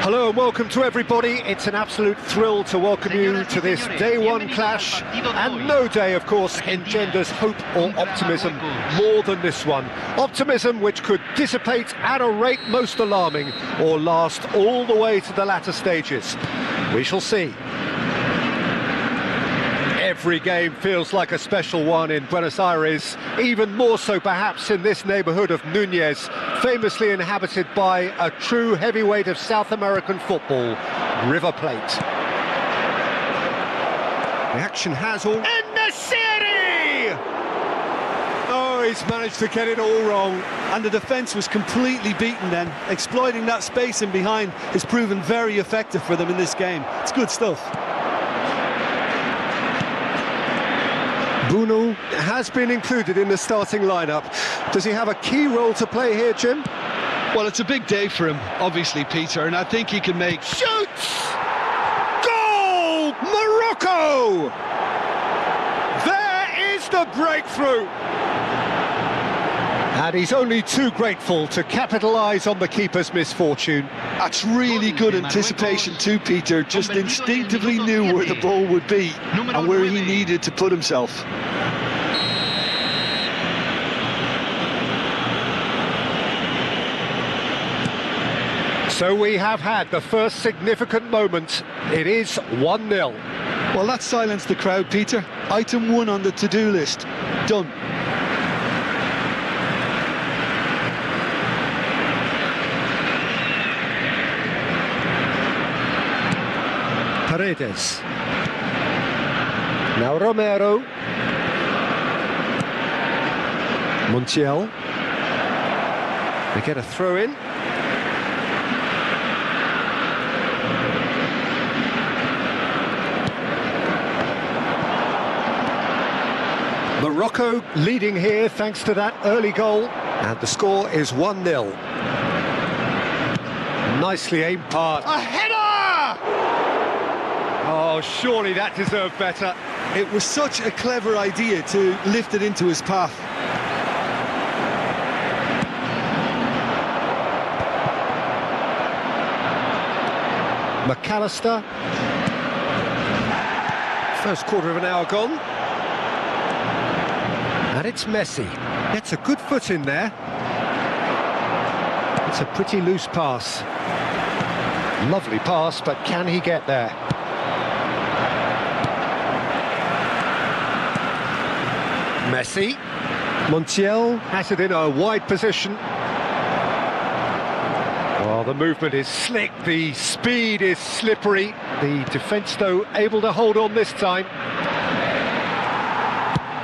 Hello and welcome to everybody. It's an absolute thrill to welcome you to this day one clash, and no day, of course, engenders hope or optimism more than this one. Optimism which could dissipate at a rate most alarming or last all the way to the latter stages. We shall see. Every game feels like a special one in Buenos Aires, even more so perhaps in this neighbourhood of Núñez, famously inhabited by a true heavyweight of South American football, River Plate. The action has all... En-Nesyri! Oh, he's managed to get it all wrong. And the defence was completely beaten then. Exploiting that space in behind has proven very effective for them in this game. It's good stuff. Bruno has been included in the starting lineup. Does he have a key role to play here, Jim? Well, it's a big day for him, obviously, Peter, and I think he can make... Shoots! Goal! Morocco! There is the breakthrough! And he's only too grateful to capitalise on the keeper's misfortune. That's really good anticipation too, Peter. Just instinctively knew where the ball would be and where he needed to put himself. So we have had the first significant moment. It is 1-0. Well, that silenced the crowd, Peter. Item 1 on the to-do list. Done. Paredes. Now Romero. Montiel. They get a throw in. Morocco leading here thanks to that early goal, and the score is 1-0. Nicely aimed pass. A header! Oh, surely that deserved better. It was such a clever idea to lift it into his path. McAllister. First quarter of an hour gone. And it's Messi. Gets a good foot in there. It's a pretty loose pass. Lovely pass, but can he get there? Messi. Montiel has it in a wide position. Oh, the movement is slick, the speed is slippery. The defence, though, able to hold on this time.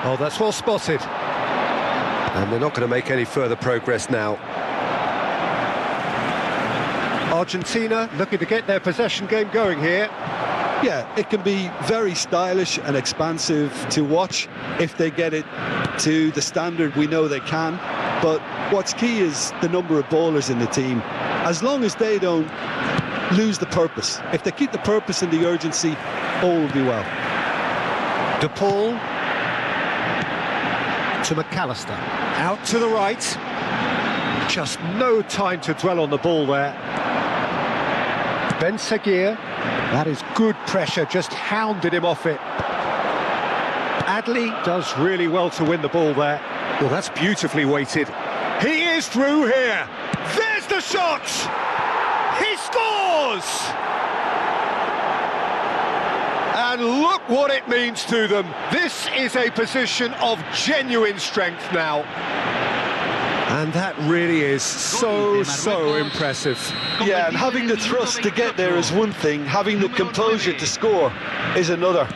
Oh, that's well spotted. And they're not going to make any further progress now. Argentina looking to get their possession game going here. Yeah, it can be very stylish and expansive to watch if they get it to the standard we know they can. But what's key is the number of ballers in the team. As long as they don't lose the purpose. If they keep the purpose and the urgency, all will be well. De Paul to McAllister. Out to the right. Just no time to dwell on the ball there. Ben Seguir. That is good pressure, just hounded him off it. Adley does really well to win the ball there. Well, that's beautifully weighted. He is through here. There's the shot! He scores! And look what it means to them. This is a position of genuine strength now. And that really is so impressive. Yeah, and having the thrust to get there is one thing, having the composure to score is another.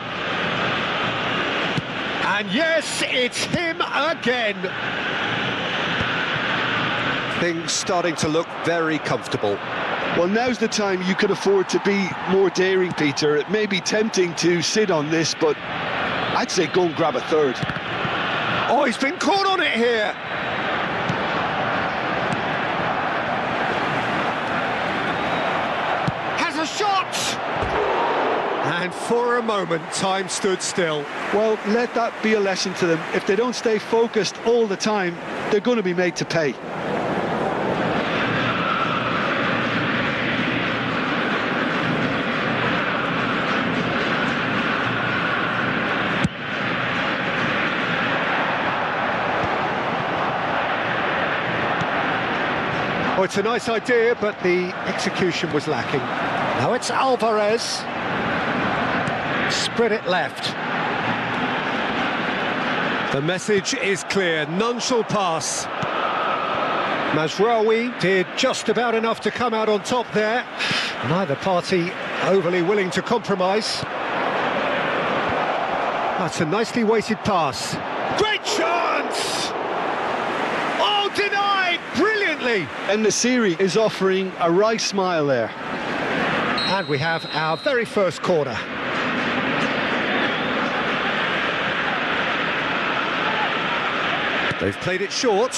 And yes, it's him again. Things starting to look very comfortable. Well, now's the time you can afford to be more daring, Peter. It may be tempting to sit on this, but I'd say go and grab a third. Oh, he's been caught on it here. Has a shot! And for a moment, time stood still. Well, let that be a lesson to them. If they don't stay focused all the time, they're going to be made to pay. Oh, it's a nice idea, but the execution was lacking. Now it's Alvarez. Spread it left. The message is clear. None shall pass. Mazraoui did just about enough to come out on top there. Neither party overly willing to compromise. That's a nicely weighted pass. Great chance! Oh, denied! Brilliantly! And Nasiri is offering a right smile there. And we have our very first corner. They've played it short.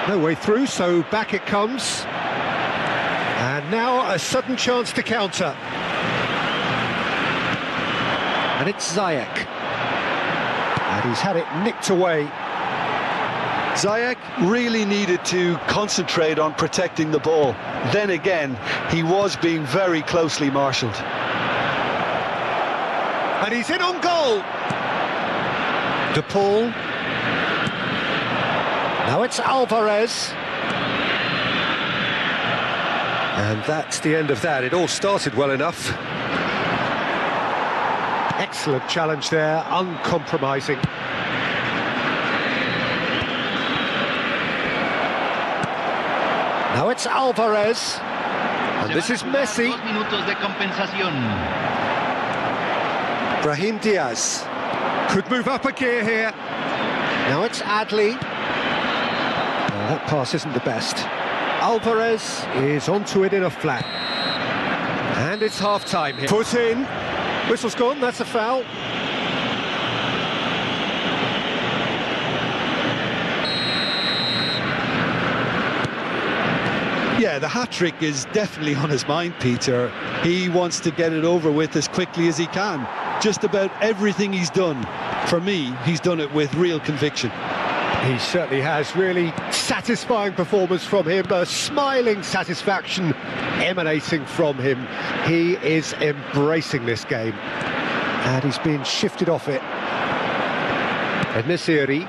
No way through, so back it comes. And now a sudden chance to counter. And it's Ziyech. And he's had it nicked away. Ziyech really needed to concentrate on protecting the ball. Then again, he was being very closely marshalled. And he's in on goal. De Paul. Now it's Alvarez. And that's the end of that. It all started well enough. Excellent challenge there, uncompromising. Now it's Alvarez. And this is Messi. Brahim Diaz. Could move up a gear here. Now it's Adli. That pass isn't the best. Alvarez is onto it in a flat. And it's half-time here. Put in. Whistle's gone, that's a foul. Yeah, the hat-trick is definitely on his mind, Peter. He wants to get it over with as quickly as he can. Just about everything he's done, for me, he's done it with real conviction. He certainly has. Really satisfying performance from him, a smiling satisfaction emanating from him. He is embracing this game, and he's been shifted off it. Nesiri.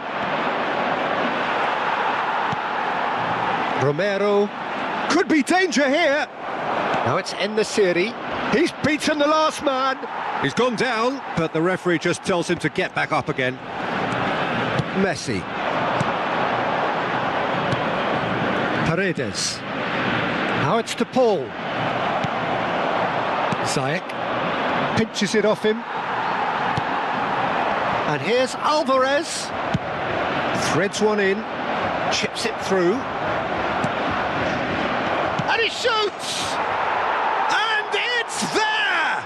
Romero. Could be danger here. Now it's Nesiri. He's beaten the last man. He's gone down, but the referee just tells him to get back up again. Messi. Paredes. Now it's De Paul. Ziyech pinches it off him. And here's Alvarez. Threads one in, chips it through. And he shoots! And it's there!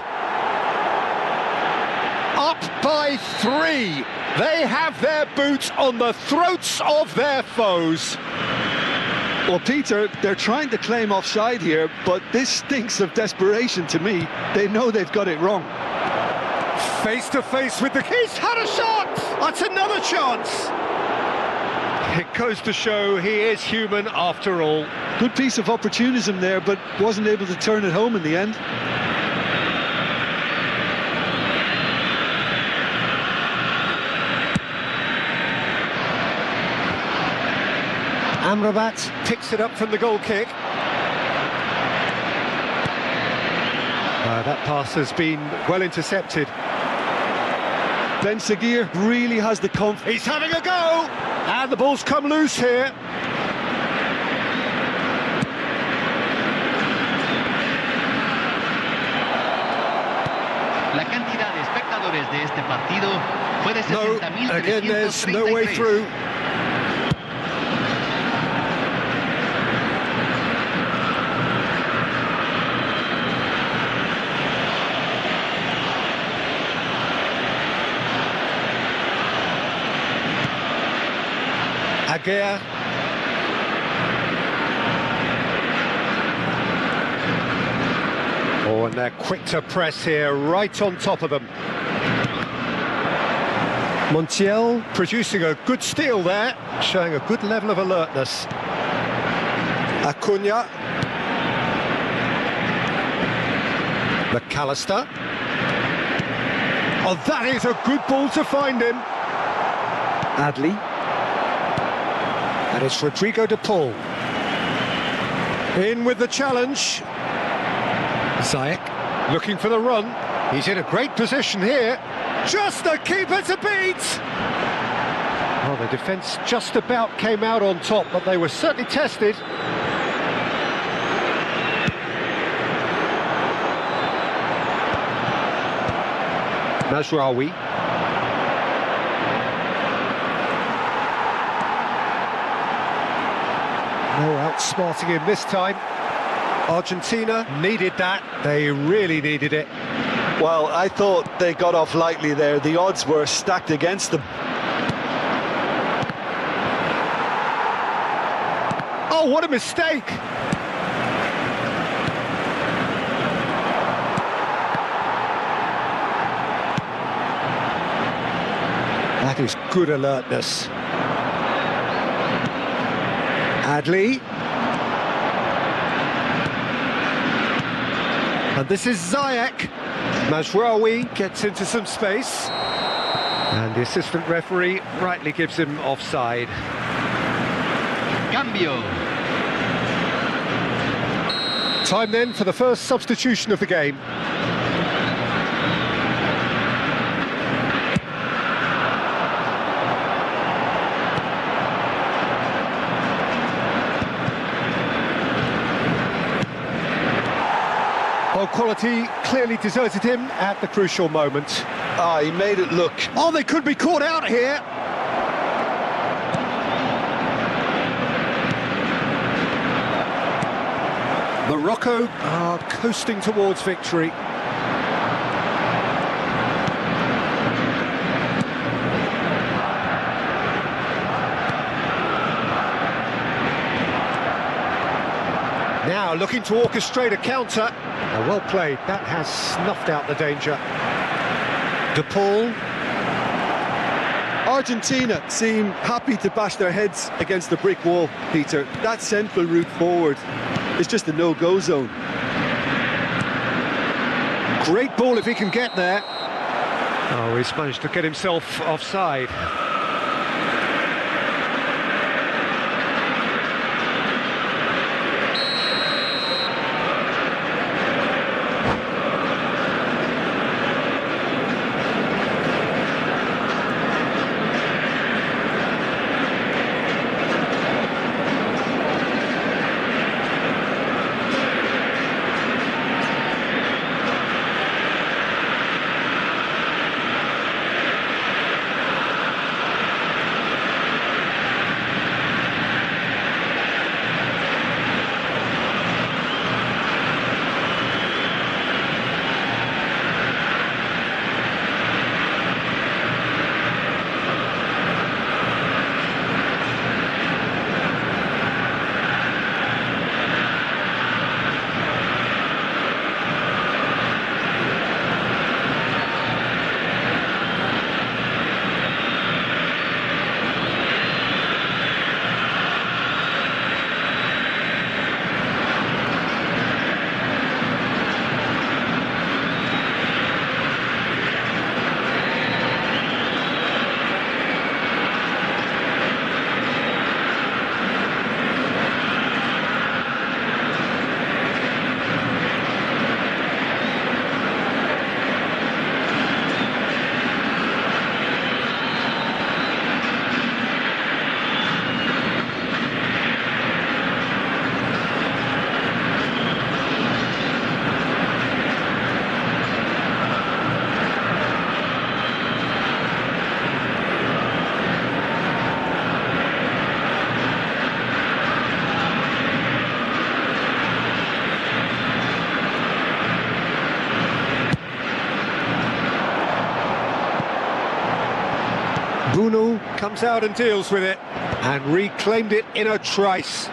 Up by 3. They have their boots on the throats of their foes. Well, Peter, they're trying to claim offside here, but this stinks of desperation to me. They know they've got it wrong. Face to face with the... He's had a shot! That's another chance! It goes to show he is human after all. Good piece of opportunism there, but wasn't able to turn it home in the end. Amrabat picks it up from the goal kick. That pass has been well intercepted. Ben Seguir really has the confidence. He's having a go! And the ball's come loose here. La cantidad de espectadores de este partido fue de 60.333. No, again, there's no way through. Aguirre. Oh, and they're quick to press here, right on top of them. Montiel producing a good steal there, showing a good level of alertness. Acuna. McAllister. Oh, that is a good ball to find him. Adli. And it's Rodrigo De Paul. In with the challenge. Ziyech looking for the run. He's in a great position here. Just the keeper to beat! Well, the defence just about came out on top, but they were certainly tested. Mazraoui. No outsmarting him this time. Argentina needed that. They really needed it. Well, I thought they got off lightly there. The odds were stacked against them. Oh, what a mistake! That is good alertness. Adli. And this is Ziyech. Mazraoui gets into some space. And the assistant referee rightly gives him offside. Cambio. Time then for the first substitution of the game. Oh, quality clearly deserted him at the crucial moment. Ah, he made it look. Oh, they could be caught out here. Morocco are coasting towards victory. Now looking to orchestrate a counter. Well played, that has snuffed out the danger. De Paul. Argentina seem happy to bash their heads against the brick wall, Peter. That central route forward is just a no-go zone. Great ball if he can get there. Oh, he's managed to get himself offside. Bruno comes out and deals with it and reclaimed it in a trice.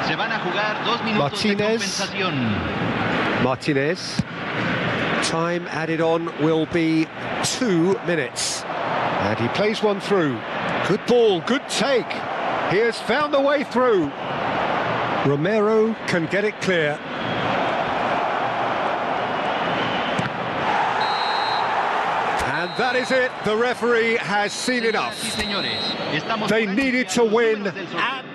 Se van a jugar 2 minutos de compensación. Martinez. Time added on will be 2 minutes. And he plays one through. Good ball, good take. He has found the way through. Romero can get it clear. And that is it. The referee has seen enough. They needed to win. And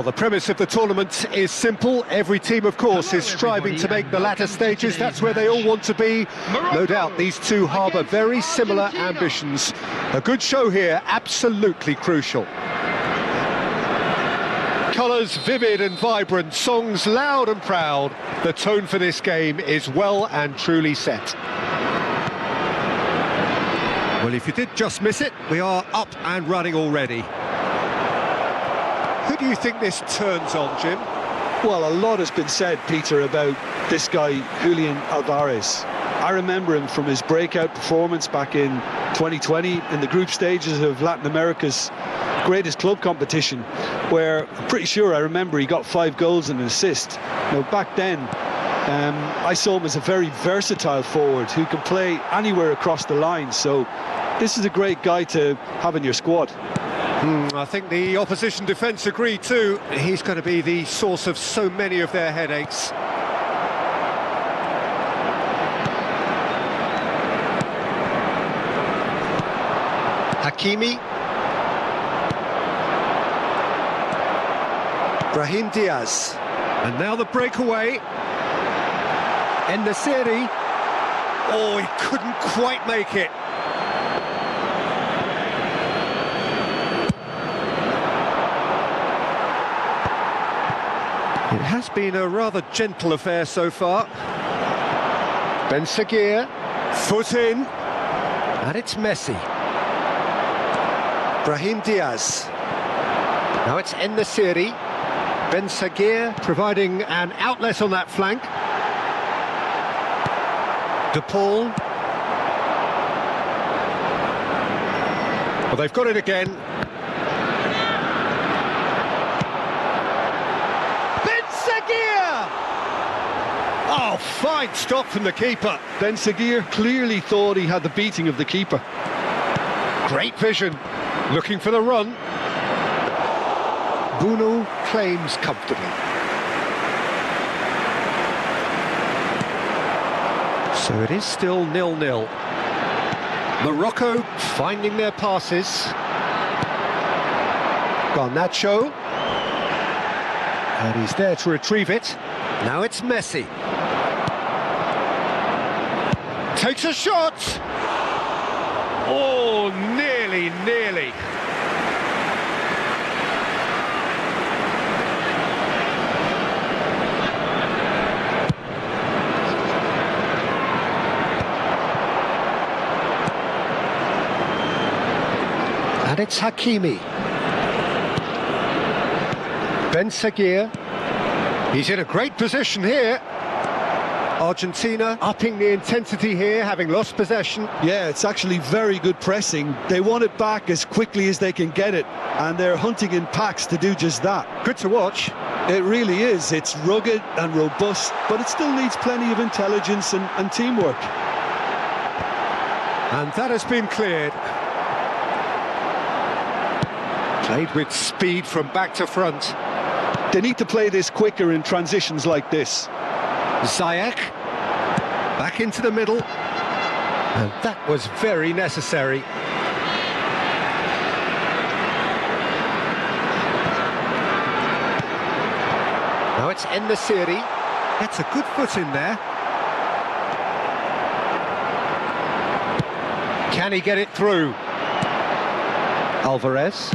Well, the premise of the tournament is simple. Every team, of course, is striving to make the latter stages. That's where they all want to be. No doubt these two harbour very similar ambitions. A good show here, absolutely crucial. Colours vivid and vibrant, songs loud and proud. The tone for this game is well and truly set. Well, if you did just miss it, we are up and running already. Who do you think this turns on, Jim? Well, a lot has been said, Peter, about this guy, Julian Alvarez. I remember him from his breakout performance back in 2020 in the group stages of Latin America's greatest club competition, where I'm pretty sure I remember he got 5 goals and an assist. Now, back then, I saw him as a very versatile forward who can play anywhere across the line, so this is a great guy to have in your squad. I think the opposition defence agree too. He's going to be the source of so many of their headaches. Hakimi. Brahim Diaz. And now the breakaway. En-Nesyri. Oh, he couldn't quite make it. It has been a rather gentle affair so far. Ben Seguir, foot in, and it's Messi. Brahim Diaz. Now it's En-Nesyri. Ben Seguir providing an outlet on that flank. De Paul. Well, they've got it again. Oh, fine stop from the keeper. Ben Seguir clearly thought he had the beating of the keeper. Great vision, looking for the run. Bruno claims comfortably. So it is still 0-0. Morocco finding their passes. Garnacho. And he's there to retrieve it. Now it's Messi. Takes a shot! Oh, nearly. And it's Hakimi. Ben Seguir. He's in a great position here. Argentina upping the intensity here, having lost possession. Yeah, it's actually very good pressing. They want it back as quickly as they can get it, and they're hunting in packs to do just that. Good to watch. It really is. It's rugged and robust, but it still needs plenty of intelligence and teamwork. And that has been cleared. Played with speed from back to front. They need to play this quicker in transitions like this. Ziyech, back into the middle, and that was very necessary. Now it's En-Nesyri, gets a good foot in there. Can he get it through? Alvarez,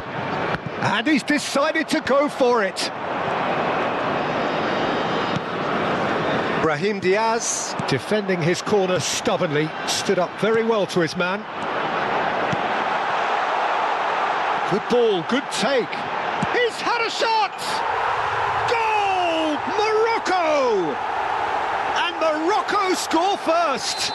and he's decided to go for it. Brahim Diaz, defending his corner stubbornly, stood up very well to his man. Good ball, good take. He's had a shot! Goal! Morocco! And Morocco score first!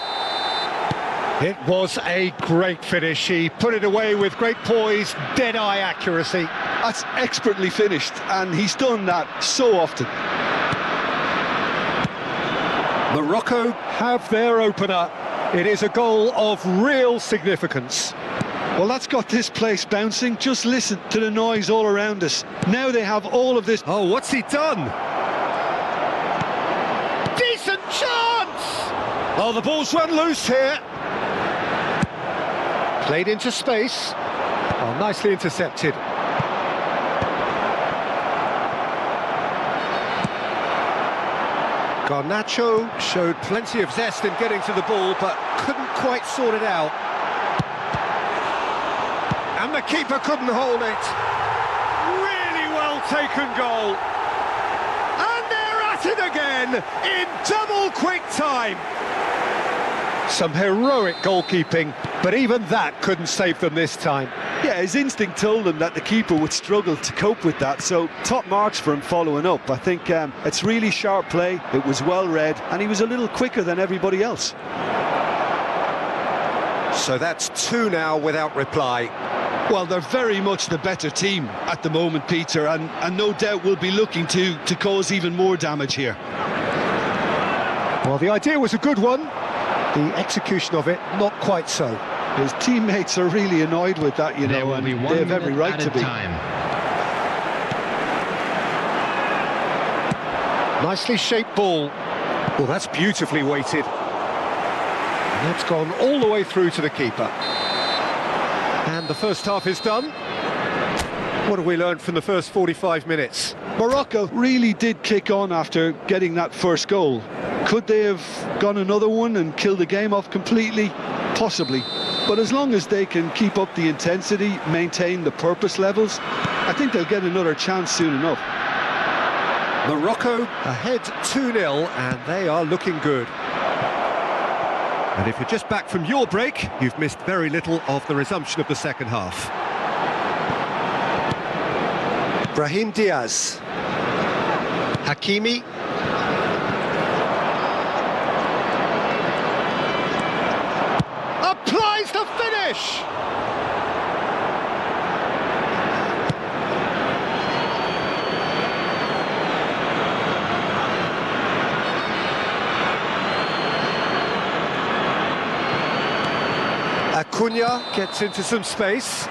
It was a great finish. He put it away with great poise, dead-eye accuracy. That's expertly finished, and he's done that so often. Morocco have their opener. It is a goal of real significance. Well, that's got this place bouncing. Just listen to the noise all around us. Now they have all of this. Oh, what's he done? Decent chance! Oh, the ball's run loose here. Played into space. Oh, nicely intercepted. Garnacho showed plenty of zest in getting to the ball, but couldn't quite sort it out. And the keeper couldn't hold it. Really well taken goal. And they're at it again in double quick time. Some heroic goalkeeping, but even that couldn't save them this time. Yeah, his instinct told him that the keeper would struggle to cope with that, so top marks for him following up. I think it's really sharp play, it was well read, and he was a little quicker than everybody else. So that's 2 now without reply. Well, they're very much the better team at the moment, Peter, and no doubt will be looking to cause even more damage here. Well, the idea was a good one. The execution of it, not quite so. His teammates are really annoyed with that, you know, and they have every right to be. Nicely shaped ball. Well, that's beautifully weighted. And that's gone all the way through to the keeper. And the first half is done. What have we learned from the first 45 minutes? Morocco really did kick on after getting that first goal. Could they have gone another one and killed the game off completely? Possibly. But as long as they can keep up the intensity, maintain the purpose levels, I think they'll get another chance soon enough. Morocco ahead 2-0, and they are looking good. And if you're just back from your break, you've missed very little of the resumption of the second half. Brahim Diaz. Hakimi. Applies the finish! Acuna gets into some space.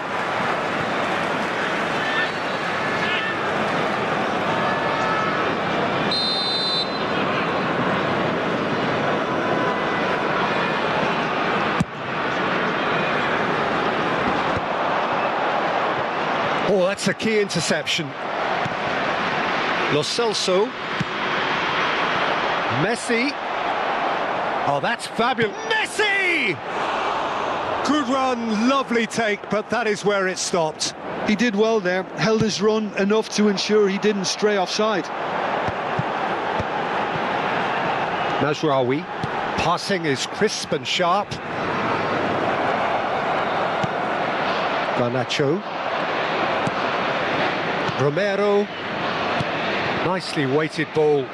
Oh, that's a key interception. Lo Celso. Messi. Oh, that's fabulous. Messi! Good run, lovely take, but that is where it stopped. He did well there, held his run enough to ensure he didn't stray offside. Mazraoui. Passing is crisp and sharp. Garnacho. Romero, nicely weighted ball.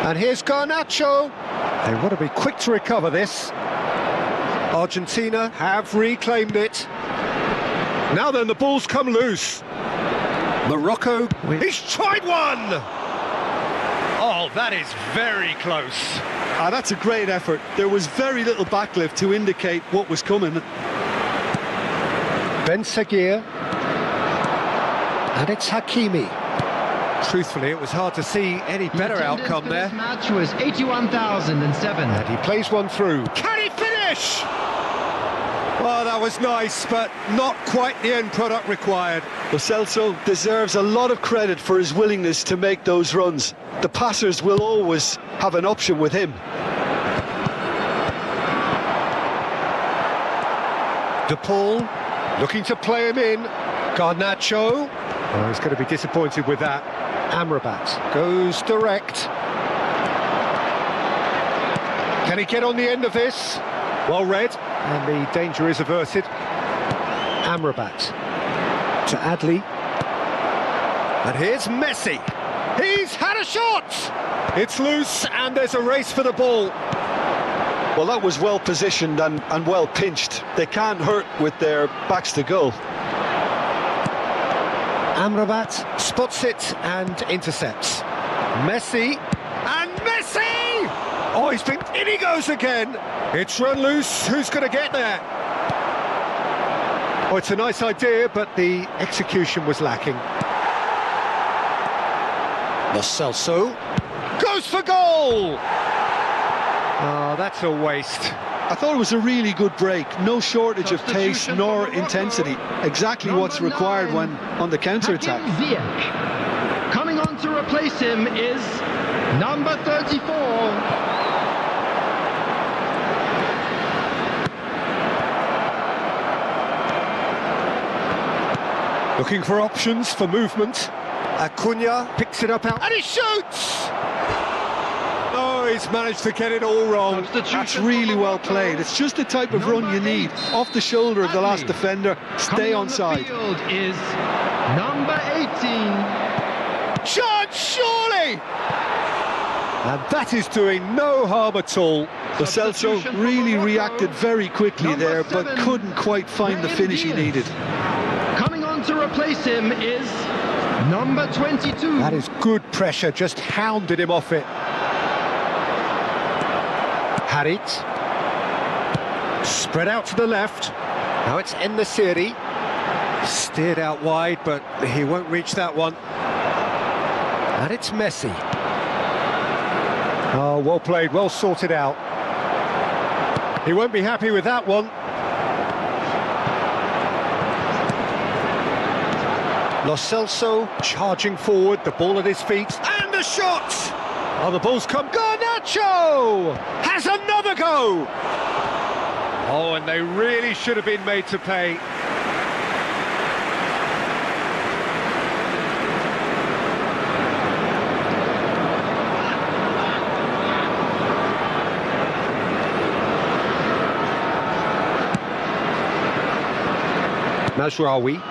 And here's Garnacho. They want to be quick to recover this. Argentina have reclaimed it. Now then, the ball's come loose. Morocco, he's tried one! Oh, that is very close. That's a great effort. There was very little backlift to indicate what was coming. Ben Seguir, and it's Hakimi. Truthfully, it was hard to see any better outcome there. This match was 81,007. And he plays one through. Can he finish? Well, that was nice, but not quite the end product required. Lo Celso deserves a lot of credit for his willingness to make those runs. The passers will always have an option with him. De Paul. Looking to play him in. Garnacho. Oh, he's going to be disappointed with that. Amrabat goes direct. Can he get on the end of this? Well read, and the danger is averted. Amrabat to Adli. And here's Messi. He's had a shot! It's loose, and there's a race for the ball. Well, that was well positioned and well pinched. They can't hurt with their backs to goal. Amrabat spots it and intercepts. Messi, and Messi! Oh, in he goes again. It's run loose. Who's going to get there? Oh, it's a nice idea, but the execution was lacking. Lo Celso goes for goal! Oh, that's a waste. I thought it was a really good break. No shortage of pace nor intensity. Exactly what's required when on the counter-attack. Coming on to replace him is number 34. Looking for options for movement. Acuna picks it up out and he shoots! Oh, he's managed to get it all wrong. That's really well played. It's just the type of run you need. Off the shoulder of the last defender. Stay onside. Field is number 18. Chance, surely! And that is doing no harm at all. Lo Celso really reacted very quickly there, but couldn't quite find the finish he needed. Coming on to replace him is number 22. That is good pressure, just hounded him off it. Had it. Spread out to the left. Now it's En-Nesyri. Steered out wide, but he won't reach that one. And it's Messi. Oh, well played, well sorted out. He won't be happy with that one. Lo Celso charging forward, the ball at his feet, and the shot! Oh, the ball's come. Garnacho has another go! Oh, and they really should have been made to pay. Mazraoui.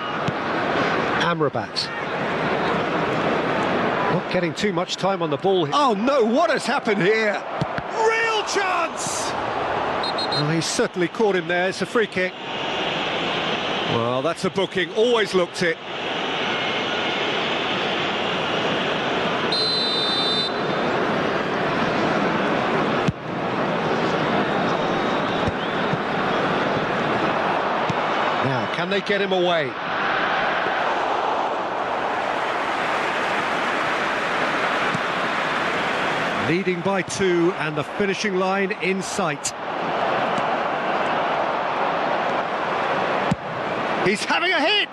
Amrabat. Not getting too much time on the ball here. Oh no, what has happened here? Real chance! Well, he's certainly caught him there, it's a free kick. Well, that's a booking, always looked it. Now, can they get him away? Leading by 2 and the finishing line in sight. He's having a hit!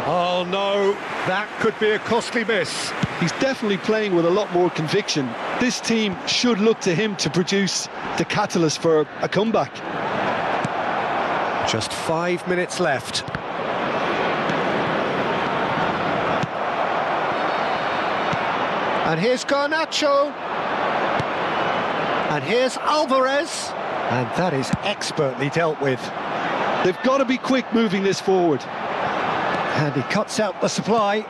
Oh no, that could be a costly miss. He's definitely playing with a lot more conviction. This team should look to him to produce the catalyst for a comeback. Just 5 minutes left. And here's Garnacho. And here's Alvarez. And that is expertly dealt with. They've got to be quick moving this forward. And he cuts out the supply.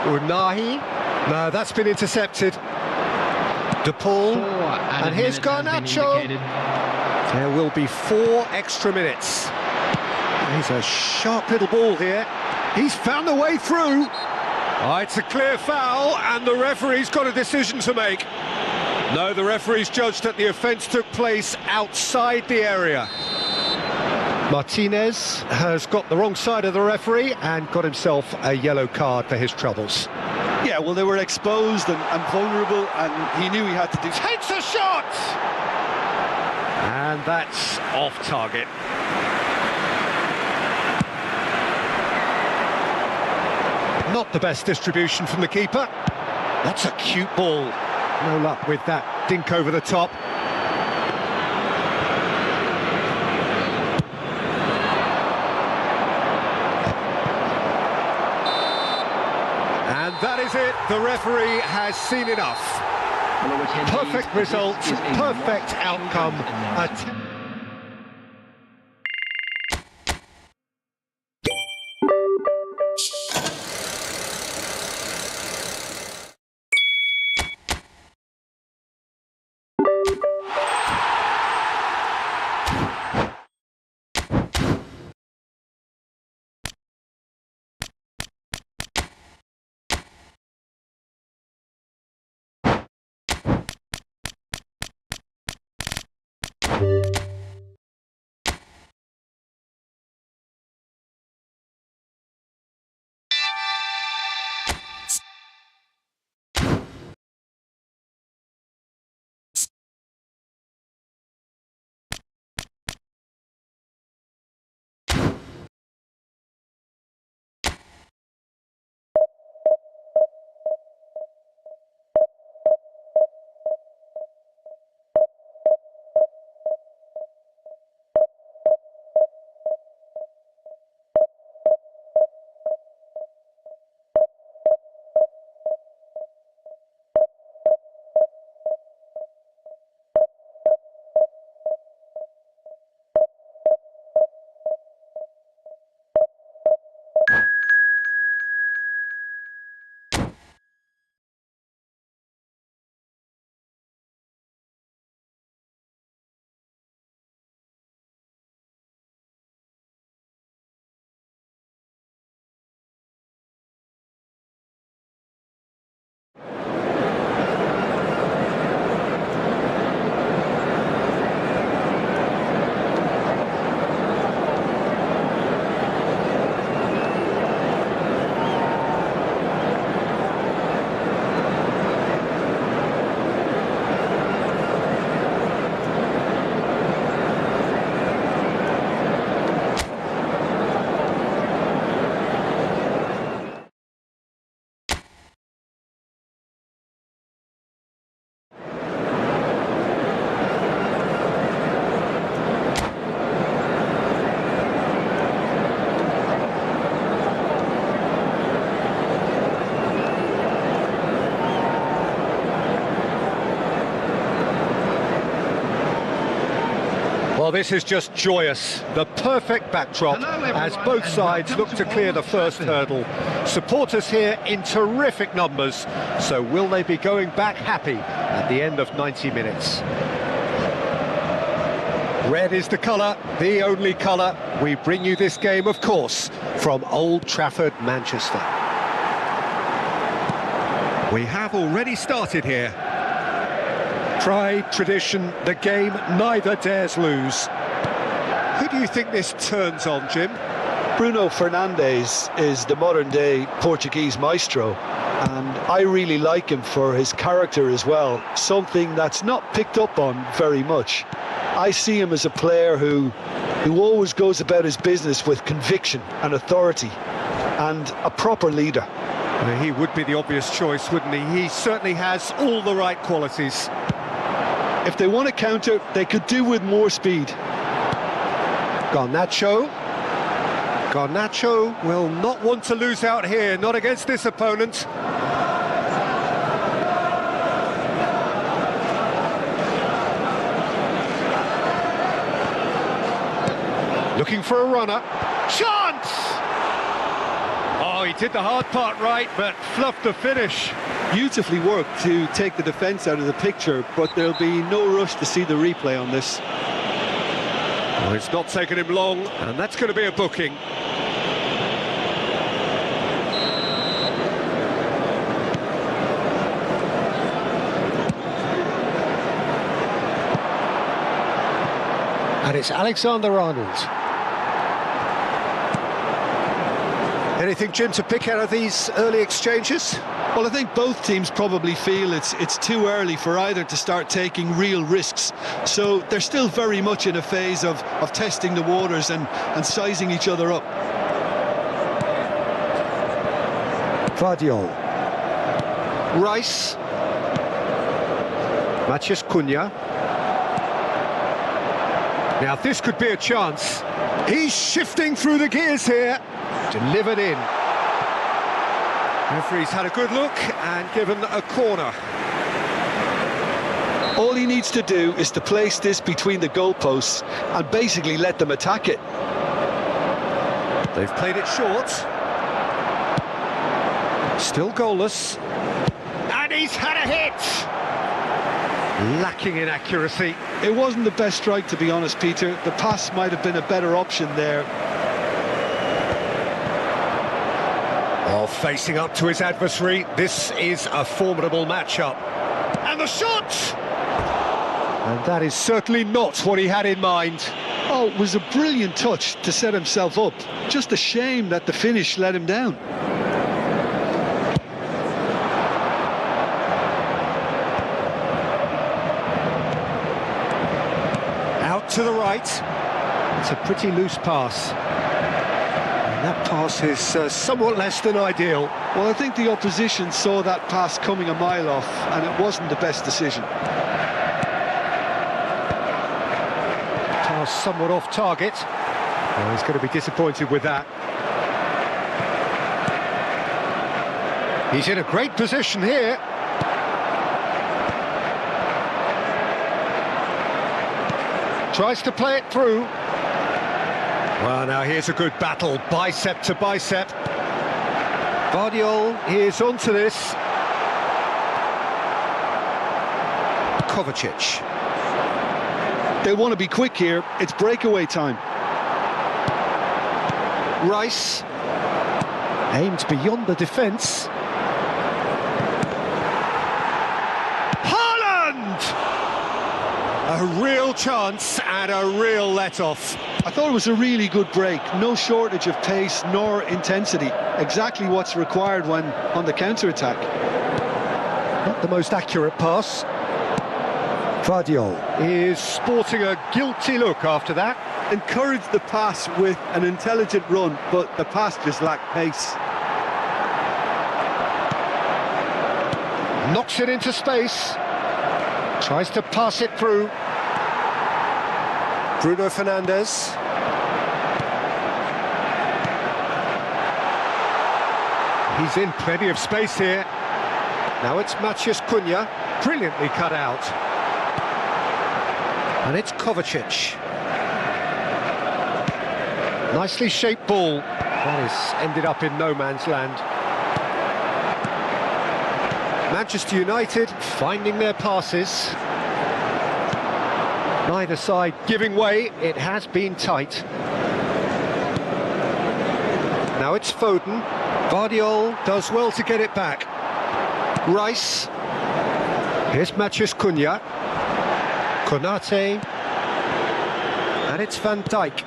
Unahi. No, that's been intercepted. De Paul. And here's Garnacho. There will be 4 extra minutes. He's a sharp little ball here. He's found the way through. Oh, it's a clear foul, and the referee's got a decision to make. No, the referee's judged that the offence took place outside the area. Martinez has got the wrong side of the referee and got himself a yellow card for his troubles. Yeah, well, they were exposed and vulnerable, and he knew he had to do... Takes a shot! And that's off target. Not the best distribution from the keeper. That's a cute ball. No luck with that dink over the top. And that is it. The referee has seen enough. Perfect result, perfect outcome. Well, this is just joyous. The perfect backdrop as both sides look to clear the first hurdle. Supporters here in terrific numbers. So will they be going back happy at the end of 90 minutes? Red is the colour, the only colour. We bring you this game, of course, from Old Trafford, Manchester. We have already started here. Pride, tradition, the game neither dares lose. Who do you think this turns on, Jim? Bruno Fernandes is the modern-day Portuguese maestro, and I really like him for his character as well, something that's not picked up on very much. I see him as a player who always goes about his business with conviction and authority, and a proper leader. Well, he would be the obvious choice, wouldn't he? He certainly has all the right qualities. If they want to counter, they could do with more speed. Garnacho will not want to lose out here, not against this opponent. Looking for a runner. Chance! Oh, he did the hard part right, but fluffed the finish. Beautifully worked to take the defence out of the picture, but there'll be no rush to see the replay on this. Well, it's not taken him long, and that's going to be a booking. And it's Alexander-Arnold. Anything, Jim, to pick out of these early exchanges? Well, I think both teams probably feel it's too early for either to start taking real risks. So they're still very much in a phase of testing the waters and sizing each other up. Vardiol. Rice. Matheus Cunha. Now this could be a chance. He's shifting through the gears here. Delivered in. Referee's had a good look and given a corner. All he needs to do is to place this between the goalposts and basically let them attack it. They've played it short. Still goalless. And he's had a hit! Lacking in accuracy. It wasn't the best strike, to be honest, Peter. The pass might have been a better option there. Oh, facing up to his adversary, this is a formidable matchup. And the shot! And that is certainly not what he had in mind. Oh, it was a brilliant touch to set himself up. Just a shame that the finish let him down. Out to the right. It's a pretty loose pass. That pass is somewhat less than ideal. Well, I think the opposition saw that pass coming a mile off, and it wasn't the best decision. Pass somewhat off target. Oh, he's going to be disappointed with that. He's in a great position here. Tries to play it through. Well, now here's a good battle, bicep to bicep. Vardiol is onto this. Kovacic. They want to be quick here. It's breakaway time. Rice. Aimed beyond the defence. A real chance and a real let-off. I thought it was a really good break. No shortage of pace nor intensity. Exactly what's required when on the counter-attack. Not the most accurate pass. Vardiol is sporting a guilty look after that. Encouraged the pass with an intelligent run, but the pass just lacked pace. Knocks it into space. Tries to pass it through. Bruno Fernandes. He's in plenty of space here. Now it's Matheus Cunha, brilliantly cut out. And it's Kovacic. Nicely shaped ball. That has ended up in no man's land. Manchester United finding their passes. Neither side giving way. It has been tight. Now it's Foden. Guardiola does well to get it back. Rice. Here's Matheus Cunha. Konate. And it's Van Dijk.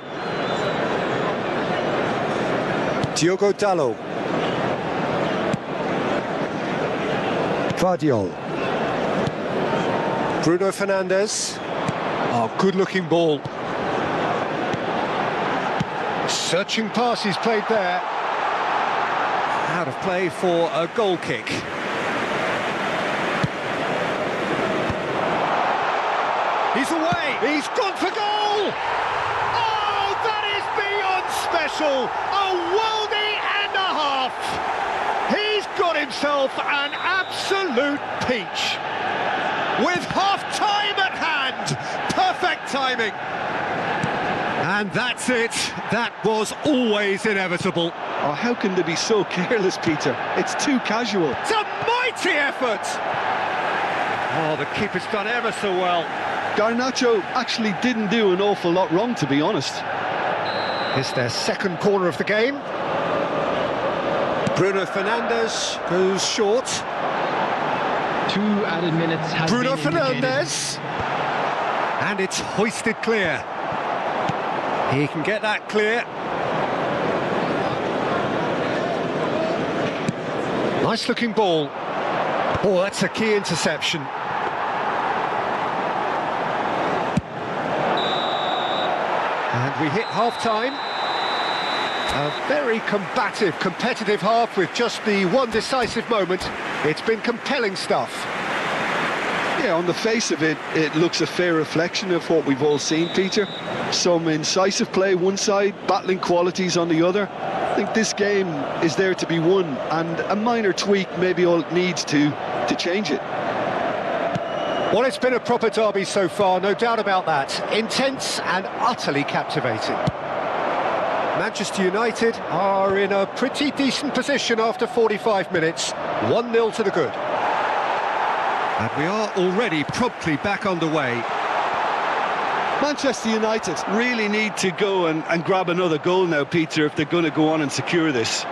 Diogo Dalot. Guardiola. Bruno Fernandes. Oh, good-looking ball. Searching pass he's played there. Out of play for a goal kick. He's away. He's gone for goal. Oh, that is beyond special. A worldie and a half. He's got himself an absolute peach. With half-time at hand. Perfect timing. And that's it. That was always inevitable. Oh, how can they be so careless, Peter? It's too casual. It's a mighty effort. Oh, the keeper's done ever so well. Garnacho actually didn't do an awful lot wrong, to be honest. It's their second corner of the game. Bruno Fernandes goes short. 2 added minutes has Bruno been indicated. Fernandes. And it's hoisted clear. He can get that clear. Nice looking ball. Oh, that's a key interception. And we hit half-time. A very combative, competitive half with just the one decisive moment. It's been compelling stuff. Yeah, on the face of it, it looks a fair reflection of what we've all seen, Peter. Some incisive play one side, battling qualities on the other. I think this game is there to be won, and a minor tweak maybe all it needs to change it. Well, it's been a proper derby so far, no doubt about that. Intense and utterly captivating. Manchester United are in a pretty decent position after 45 minutes. 1-0 to the good. And we are already promptly back underway. Manchester United really need to go and grab another goal now, Peter, if they're going to go on and secure this.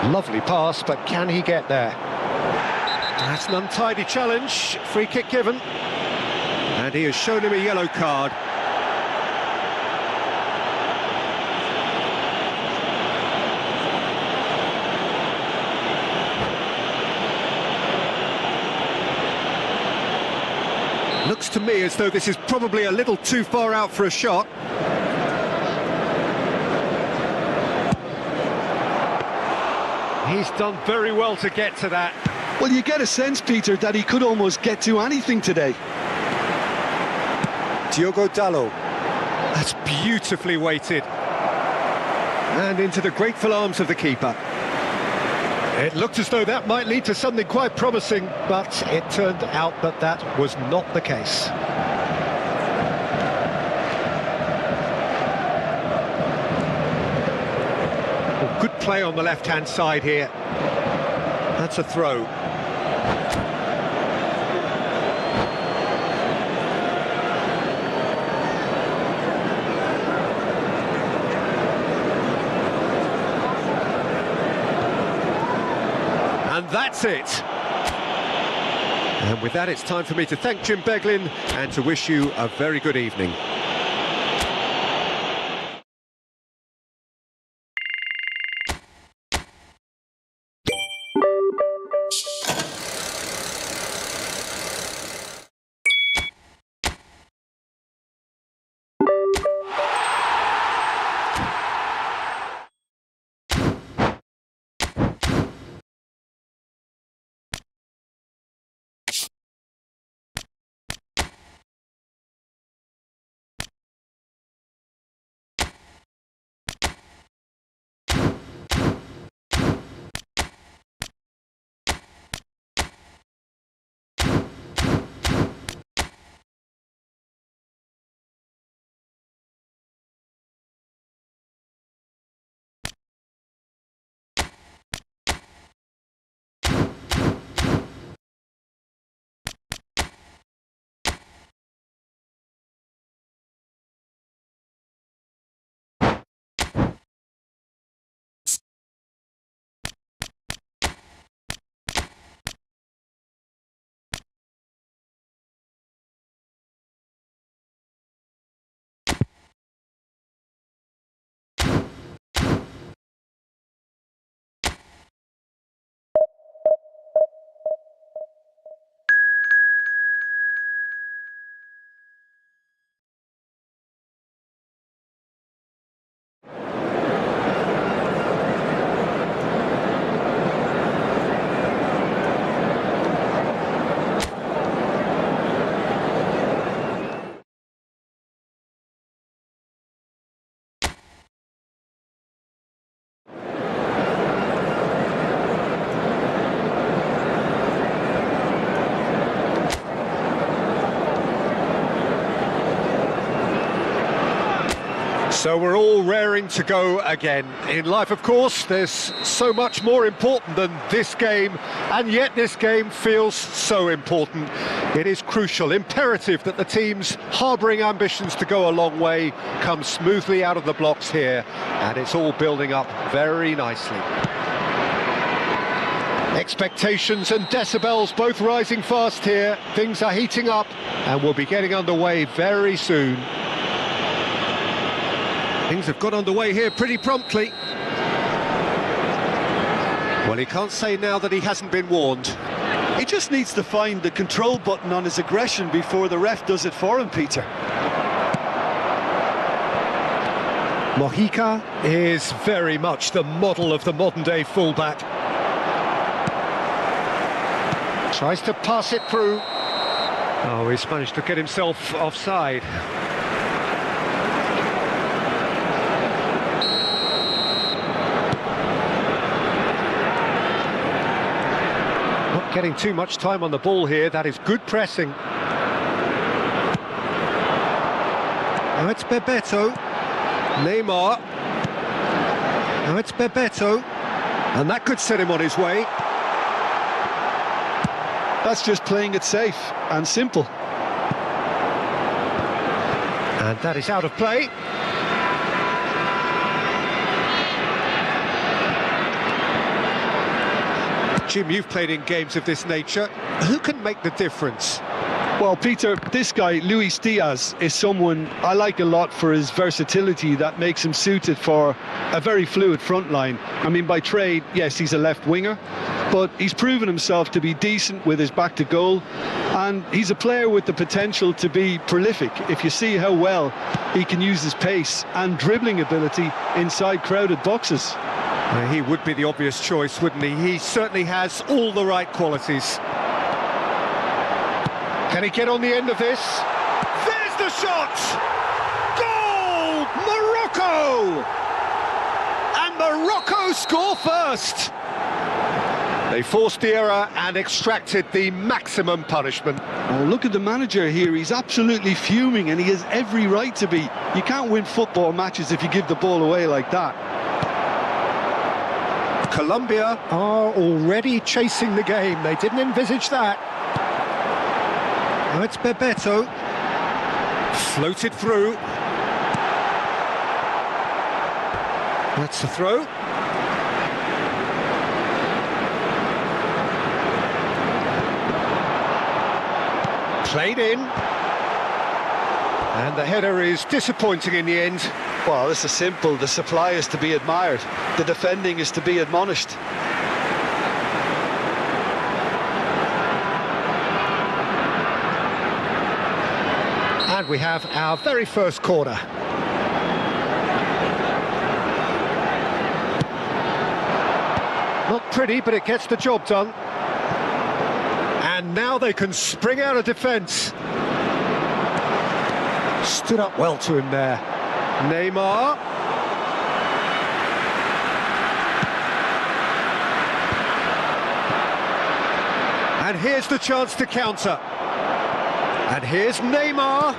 Lovely pass, but can he get there? That's an untidy challenge. Free kick given. And he has shown him a yellow card. Looks to me as though this is probably a little too far out for a shot. He's done very well to get to that. Well, you get a sense, Peter, that he could almost get to anything today. Diogo Dalot. That's beautifully weighted. And into the grateful arms of the keeper. It looked as though that might lead to something quite promising, but it turned out that that was not the case. Well, good play on the left-hand side here. That's a throw. And that's it. And with that, it's time for me to thank Jim Beglin and to wish you a very good evening. So we're all raring to go again. In life, of course, there's so much more important than this game, and yet this game feels so important. It is crucial, imperative that the teams harbouring ambitions to go a long way come smoothly out of the blocks here, and it's all building up very nicely. Expectations and decibels both rising fast here. Things are heating up, and we'll be getting underway very soon. Things have got underway here pretty promptly. Well, he can't say now that he hasn't been warned. He just needs to find the control button on his aggression before the ref does it for him, Peter. Mojica is very much the model of the modern-day fullback. Tries to pass it through. Oh, he's managed to get himself offside. Not getting too much time on the ball here. That is good pressing. Now it's Bebeto. Neymar. Now it's Bebeto. And that could set him on his way. That's just playing it safe and simple. And that is out of play. Jim, you've played in games of this nature. Who can make the difference? Well, Peter, this guy, Luis Diaz, is someone I like a lot for his versatility that makes him suited for a very fluid front line. I mean, by trade, yes, he's a left winger, but he's proven himself to be decent with his back to goal, and he's a player with the potential to be prolific if you see how well he can use his pace and dribbling ability inside crowded boxes. He would be the obvious choice, wouldn't he? He certainly has all the right qualities. Can he get on the end of this? There's the shot! Goal! Morocco! And Morocco score first! They forced the error and extracted the maximum punishment. Oh, look at the manager here. He's absolutely fuming, and he has every right to be. You can't win football matches if you give the ball away like that. Colombia are already chasing the game. They didn't envisage that. Now it's Bebeto. Floated through. That's the throw. Played in. And the header is disappointing in the end. Well, this is simple. The supply is to be admired. The defending is to be admonished. And we have our very first corner. Not pretty, but it gets the job done. And now they can spring out of defence. Stood up well to him there. Neymar. And here's the chance to counter. And here's Neymar.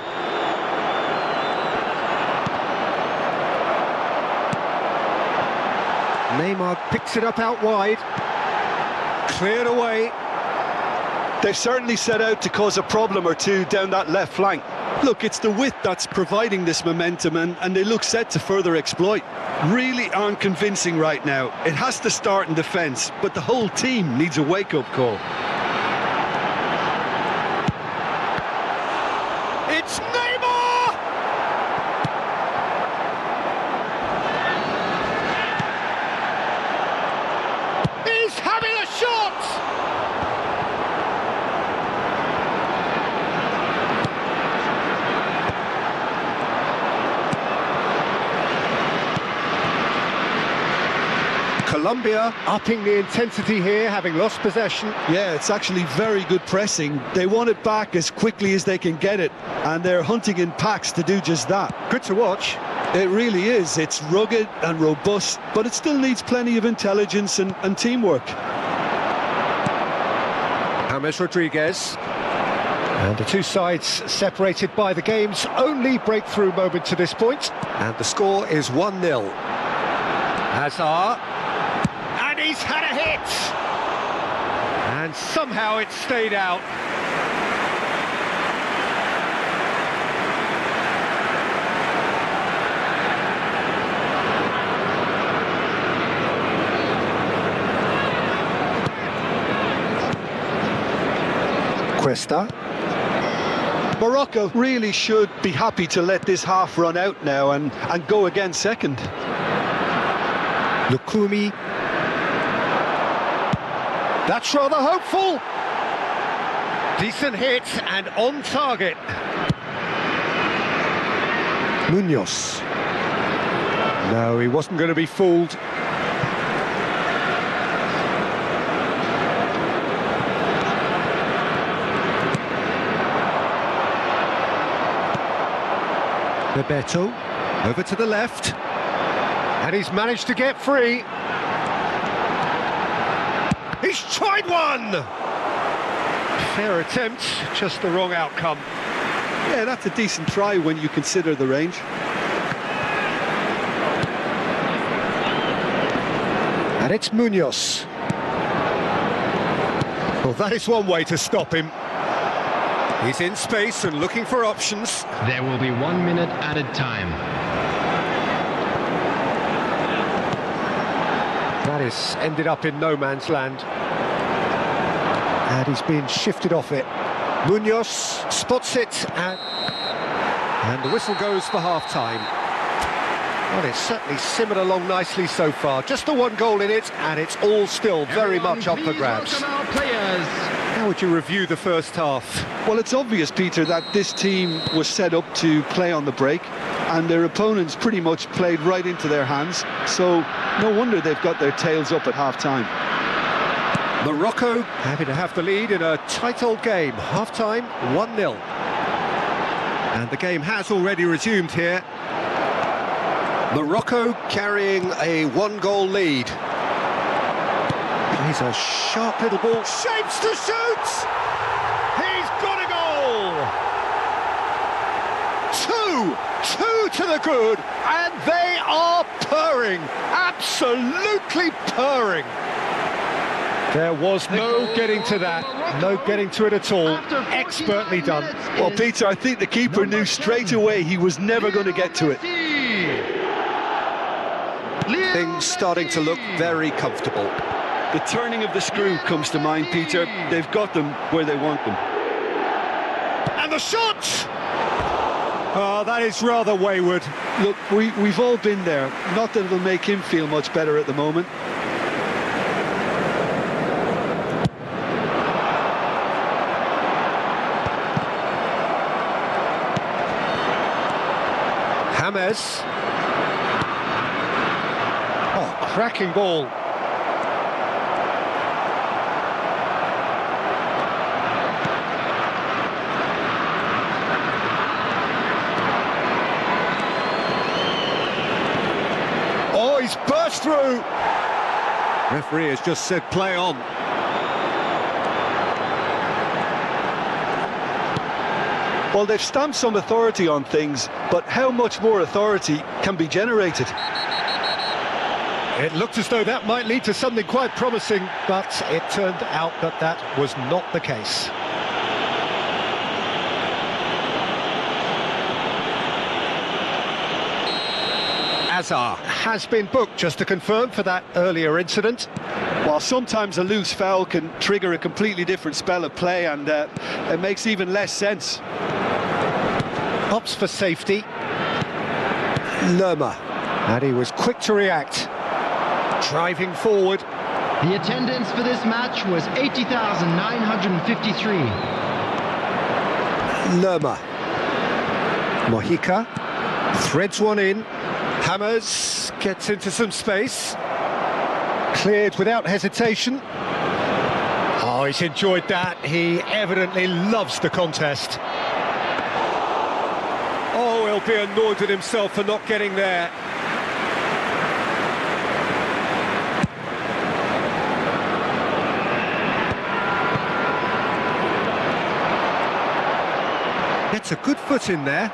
Neymar picks it up out wide. Cleared away. They've certainly set out to cause a problem or two down that left flank. Look, it's the width that's providing this momentum, and they look set to further exploit. Really aren't convincing right now. It has to start in defence, but the whole team needs a wake-up call. It's Neymar! He's having a shot! Colombia upping the intensity here, having lost possession. Yeah, it's actually very good pressing. They want it back as quickly as they can get it, and they're hunting in packs to do just that. Good to watch. It really is. It's rugged and robust, but it still needs plenty of intelligence and teamwork. James Rodriguez. And the two sides separated by the game's only breakthrough moment to this point. And the score is 1-0. Hazard. And he's had a hit! And somehow it stayed out. Cuesta. Morocco really should be happy to let this half run out now and go again second. Lukumi. That's rather hopeful. Decent hit and on target. Munoz. No, he wasn't going to be fooled. Bebeto, over to the left, and he's managed to get free. He's tried one! Fair attempt, just the wrong outcome. Yeah, that's a decent try when you consider the range. And it's Munoz. Well, that is one way to stop him. He's in space and looking for options. There will be 1 minute added time. That is ended up in no man's land. And he's been shifted off it. Munoz spots it and the whistle goes for half-time. Well, it's certainly simmered along nicely so far. Just the one goal in it, and it's all still very much up for grabs. Welcome our players. How would you review the first half? Well, it's obvious, Peter, that this team was set up to play on the break, and their opponents pretty much played right into their hands, so no wonder they've got their tails up at half-time. Morocco happy to have the lead in a tight old game. Half-time, 1-0. And the game has already resumed here. Morocco carrying a one-goal lead. He's a sharp little ball, shapes to shoot! He's got a goal! Two to the good, and they are purring, absolutely purring. There was no getting to that, no getting to it at all. Expertly done. Well, Peter, I think the keeper knew straight away he was never going to get to it. Things starting to look very comfortable. The turning of the screw comes to mind, Peter. They've got them where they want them. And the shot! Oh, that is rather wayward. Look, we've all been there. Not that it'll make him feel much better at the moment. James. Oh, cracking ball. Oh, he's burst through. Referee has just said play on. Well, they've stamped some authority on things, but how much more authority can be generated? It looked as though that might lead to something quite promising, but it turned out that that was not the case. Hazard has been booked, just to confirm, for that earlier incident. While sometimes a loose foul can trigger a completely different spell of play, and it makes even less sense. Opts for safety. Lerma, and he was quick to react. Driving forward. The attendance for this match was 80,953. Lerma. Mojica threads one in. Hammers gets into some space. Cleared without hesitation. Oh, he's enjoyed that. He evidently loves the contest. Oh, he'll be annoyed with himself for not getting there. Gets a good foot in there.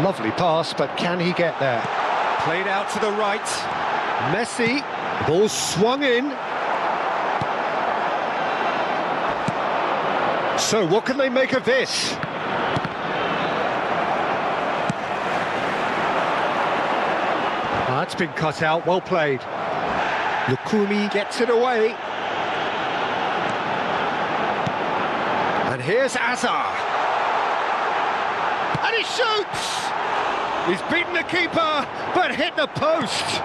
Lovely pass, but can he get there? Played out to the right. Messi, ball swung in. So what can they make of this? That's been cut out, well played. Lukumi gets it away. And here's Azar. And he shoots! He's beaten the keeper, but hit the post.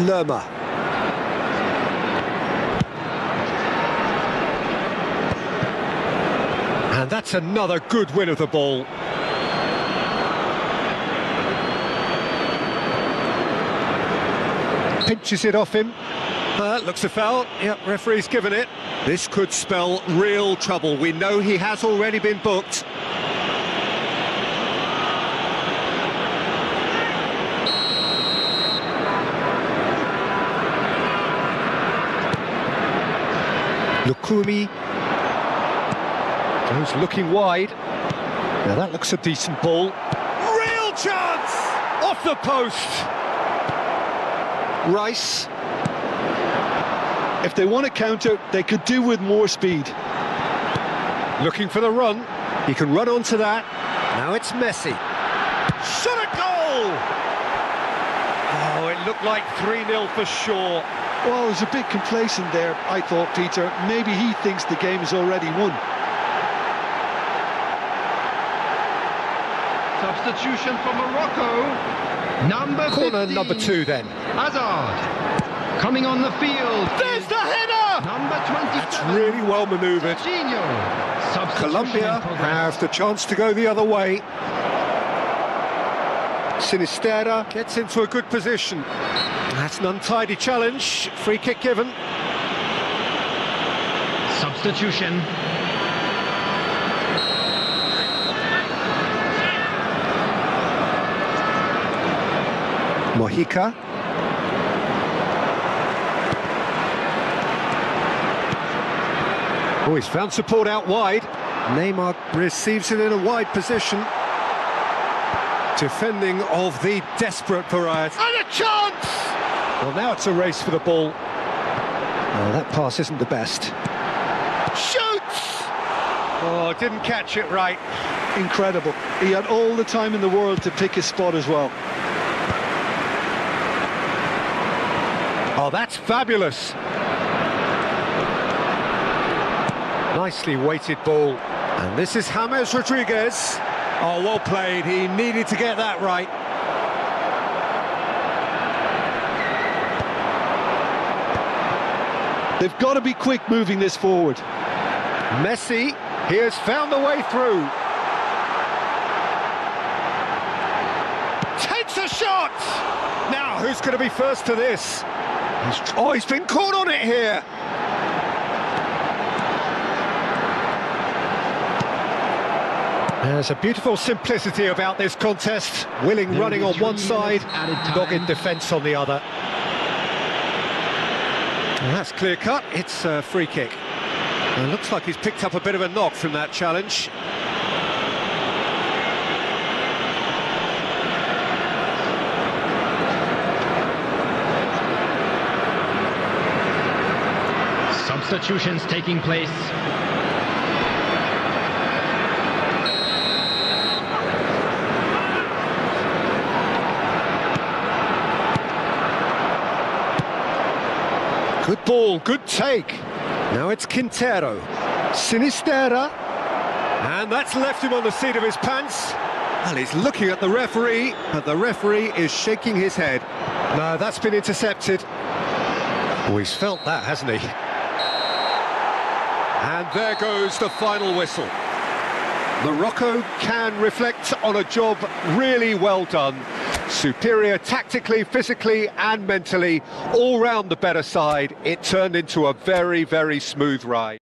Lerma. And that's another good win of the ball. Pinches it off him. Looks a foul. Yep, referee's given it. This could spell real trouble. We know he has already been booked. Lukumi goes looking wide. Now that looks a decent ball. Real chance! Off the post! Rice. If they want to counter, they could do with more speed. Looking for the run. He can run onto that. Now it's Messi. Shot a goal! Oh, it looked like 3-0 for sure. Well, it was a bit complacent there, I thought, Peter. Maybe he thinks the game is already won. Substitution for Morocco. Number 15. Corner number 2 then. Hazard. Coming on the field. There's the header! Number 27. That's really well manoeuvred. Colombia have the chance to go the other way. Sinisterra gets into a good position. That's an untidy challenge. Free kick given. Substitution. Mojica. Oh, he's found support out wide. Neymar receives it in a wide position. Defending of the desperate variety. And a chance! Well, now it's a race for the ball. Oh, that pass isn't the best. Shoots! Oh, didn't catch it right. Incredible. He had all the time in the world to pick his spot as well. Oh, that's fabulous. Nicely weighted ball. And this is James Rodriguez. Oh, well played. He needed to get that right. They've got to be quick moving this forward. Messi, he has found the way through. Takes a shot! Now, who's going to be first to this? He's been caught on it here. There's a beautiful simplicity about this contest. Willing running on one side, dogged defence on the other. And that's clear cut. It's a free kick. And it looks like he's picked up a bit of a knock from that challenge. Substitutions taking place. Good ball, good take. Now it's Quintero. Sinisterra. And that's left him on the seat of his pants. Well, he's looking at the referee, but the referee is shaking his head. No, that's been intercepted. Oh, he's felt that, hasn't he? And there goes the final whistle. Morocco can reflect on a job really well done. Superior tactically, physically and mentally, all round the better side. It turned into a very, very smooth ride.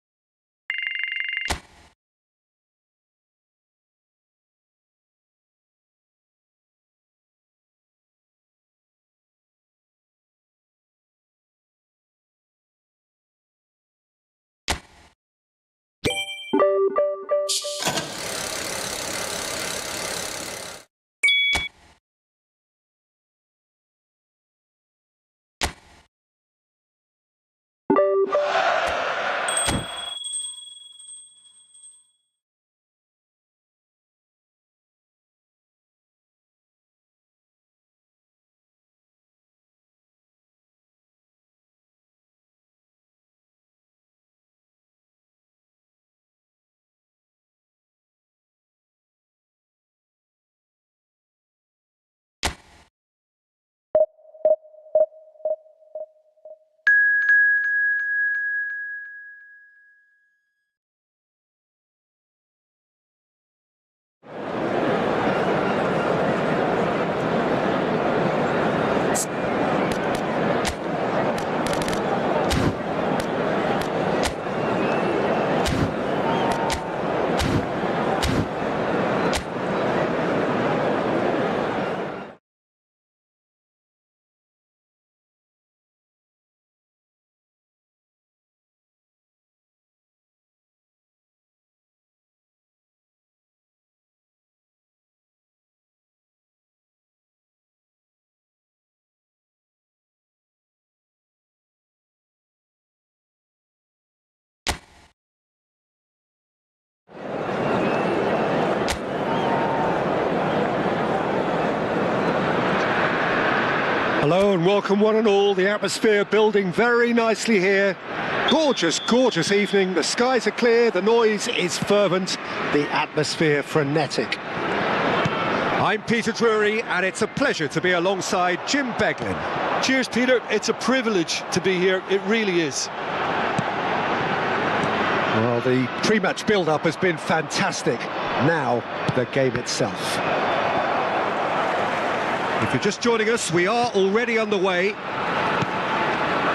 Hello and welcome one and all. The atmosphere building very nicely here. Gorgeous, gorgeous evening. The skies are clear, the noise is fervent, the atmosphere frenetic. I'm Peter Drury and it's a pleasure to be alongside Jim Beglin. Cheers, Peter. It's a privilege to be here. It really is. Well, the pre-match build-up has been fantastic. Now, the game itself. If you're just joining us, we are already underway.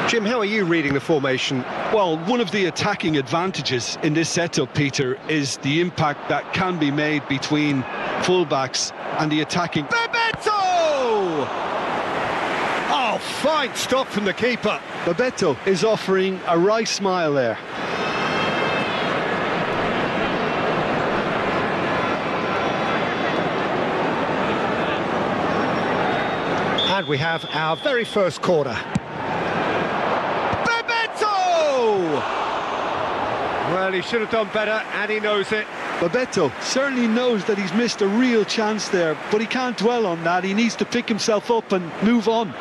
Jim, how are you reading the formation? Well, one of the attacking advantages in this setup, Peter, is the impact that can be made between fullbacks and the attacking. Bebeto! Oh, fine stop from the keeper. Bebeto is offering a wry smile there. And we have our very first corner. Bebeto! Well, he should have done better, and he knows it. Bebeto certainly knows that he's missed a real chance there, but he can't dwell on that. He needs to pick himself up and move on.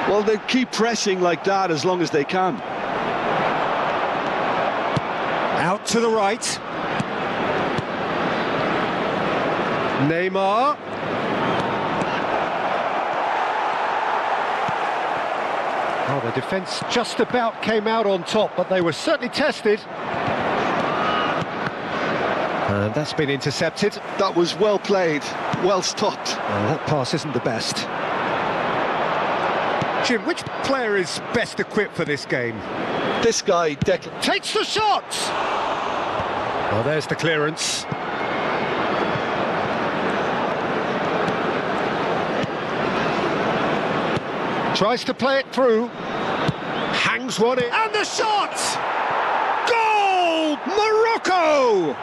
Well, they keep pressing like that as long as they can. Out to the right. Neymar. Oh, the defence just about came out on top, but they were certainly tested. And that's been intercepted. That was well played, well stopped. Well, that pass isn't the best. Jim, which player is best equipped for this game? This guy, Declan. Takes the shot! Well, there's the clearance. Tries to play it through. Hangs one in. And the shot! Goal! Morocco!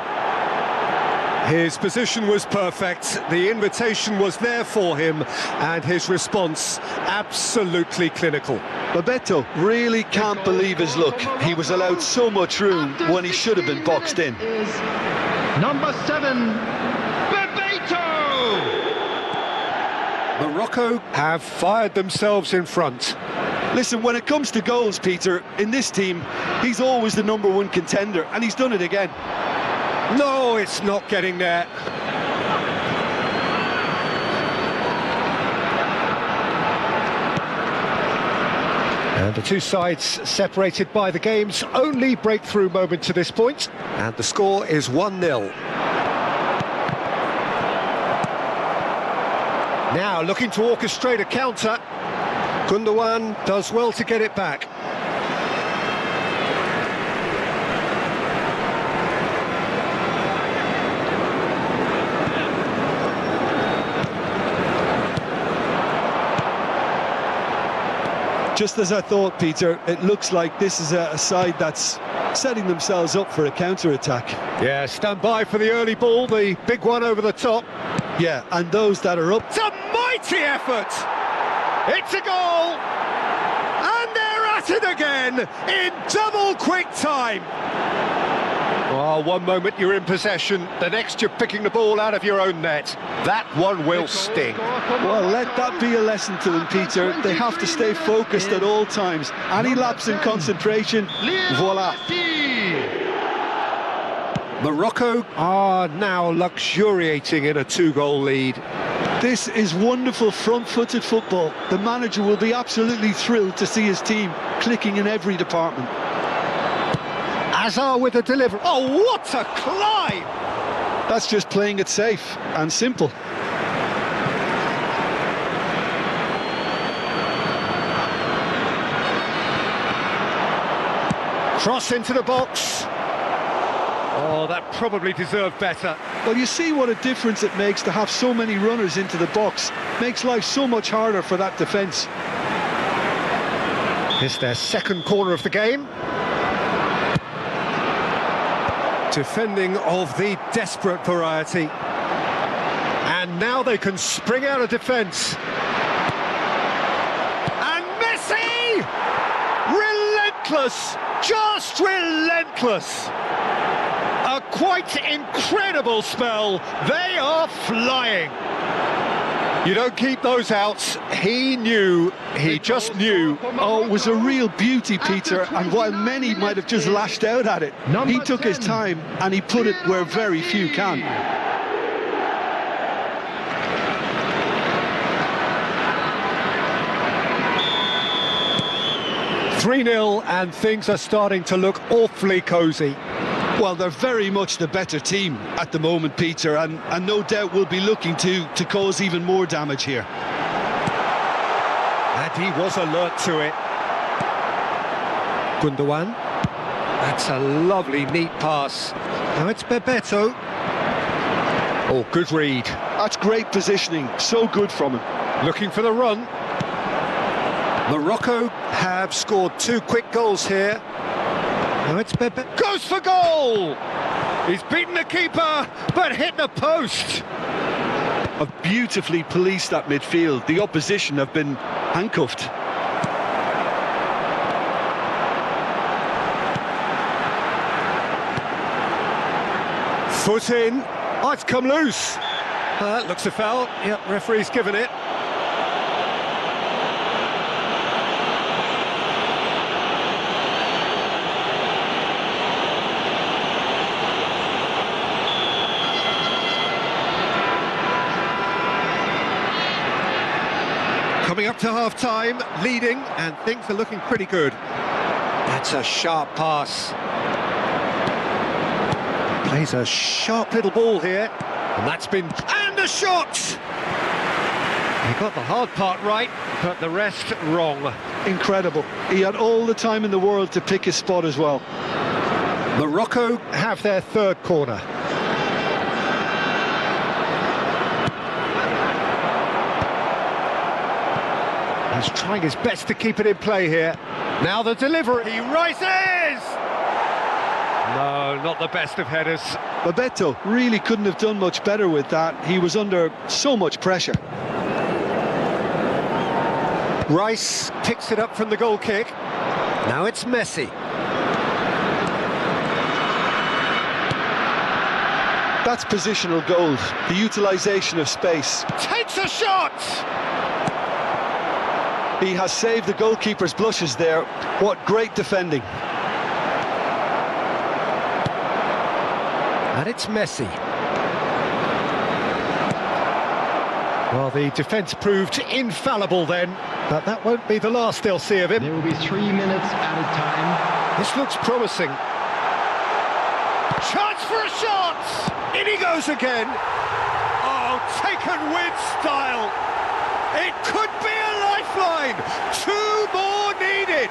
His position was perfect, the invitation was there for him, and his response absolutely clinical. Bebeto really can't believe his luck. He was allowed so much room when he should have been boxed in. Number 7, Bebeto! Morocco have fired themselves in front. Listen, when it comes to goals, Peter, in this team, he's always the #1 contender, and he's done it again. No, it's not getting there. And the two sides separated by the game's only breakthrough moment to this point. And the score is 1-0. Now looking to orchestrate a counter. Gundogan does well to get it back. Just as I thought, Peter, it looks like this is a side that's setting themselves up for a counter-attack. Yeah, stand by for the early ball, the big one over the top. Yeah, and those that are up. It's a mighty effort! It's a goal! And they're at it again in double quick time! Well, one moment you're in possession, the next you're picking the ball out of your own net. That one will sting. Well, let that be a lesson to them, Peter. They have to stay focused at all times. Any lapse in concentration, voila. Morocco are now luxuriating in a 2-goal lead. This is wonderful front-footed football. The manager will be absolutely thrilled to see his team clicking in every department. Hazard with a delivery. Oh, what a climb! That's just playing it safe and simple. Cross into the box. Oh, that probably deserved better. Well, you see what a difference it makes to have so many runners into the box. Makes life so much harder for that defence. It's their second corner of the game. Defending of the desperate variety. And now they can spring out of defence. And Messi! Relentless! Just relentless! A quite incredible spell. They are flying. You don't keep those outs. He knew, he just knew. Oh, it was a real beauty, Peter, and while many might have just lashed out at it, he took his time and he put it where very few can. 3-0 and things are starting to look awfully cosy. Well, they're very much the better team at the moment, Peter, and no doubt will be looking to cause even more damage here. And he was alert to it. Gundogan. That's a lovely, neat pass. Now it's Bebeto. Oh, good read. That's great positioning, so good from him. Looking for the run. Morocco have scored 2 quick goals here. Now it's Bebeto. Goes for goal! He's beaten the keeper, but hit the post. Have beautifully policed that midfield. The opposition have been handcuffed. Foot in. Oh, it's come loose. That looks a foul. Yep, referee's given it. Coming up to half-time, leading, and things are looking pretty good. That's a sharp pass. Plays a sharp little ball here, and that's been... And a shot! He got the hard part right, but the rest wrong. Incredible. He had all the time in the world to pick his spot as well. Morocco have their 3rd corner. He's trying his best to keep it in play here. Now the delivery, he rises! No, not the best of headers. Bebeto really couldn't have done much better with that. He was under so much pressure. Rice picks it up from the goal kick. Now it's Messi. That's positional gold, the utilisation of space. Takes a shot! He has saved the goalkeeper's blushes there. What great defending. And it's Messi. Well, the defence proved infallible then, but that won't be the last they'll see of him. There will be 3 minutes at a time. This looks promising. Chance for a shot! In he goes again. Oh, taken with style. It could be a lifeline. 2 more needed.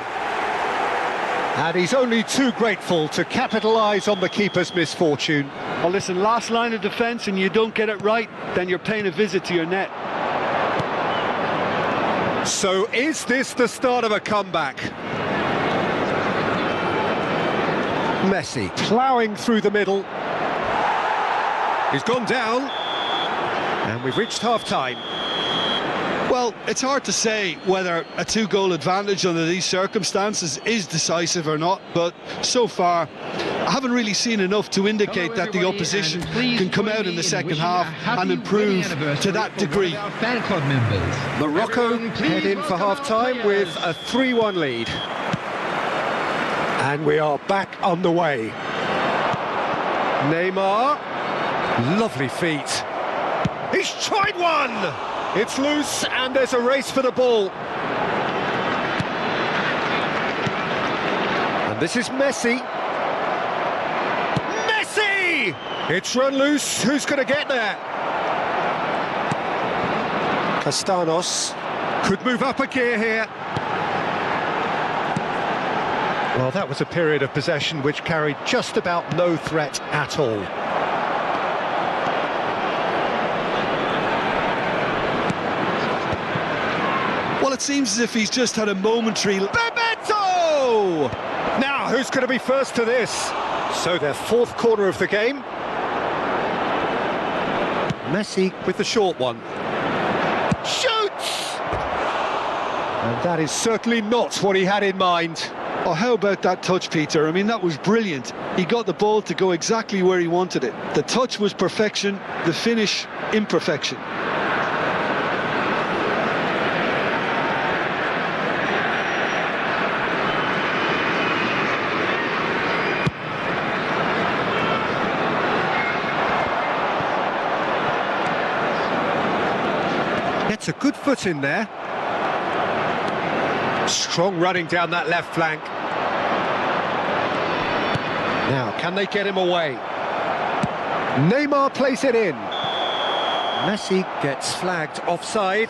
And he's only too grateful to capitalise on the keeper's misfortune. Well, listen, last line of defence and you don't get it right, then you're paying a visit to your net. So is this the start of a comeback? Messi ploughing through the middle. He's gone down. And we've reached half-time. Well, it's hard to say whether a 2-goal advantage under these circumstances is decisive or not, but so far I haven't really seen enough to indicate that the opposition can come out in the second half and improve to that degree. Fan club members. Morocco head in for half-time with a 3-1 lead. And we are back on the way. Neymar, lovely feet. He's tried one! It's loose and there's a race for the ball. And this is Messi. Messi! It's run loose. Who's going to get there? Castanos could move up a gear here. Well, that was a period of possession which carried just about no threat at all. Well, it seems as if he's just had a momentary... Bebeto! Now, who's going to be first to this? So their fourth corner of the game. Messi with the short one. Shoots! And that is certainly not what he had in mind. Oh, how about that touch, Peter? I mean, that was brilliant. He got the ball to go exactly where he wanted it. The touch was perfection, the finish, imperfection. Gets a good foot in there. Strong running down that left flank. Now, can they get him away? Neymar plays it in. Messi gets flagged offside.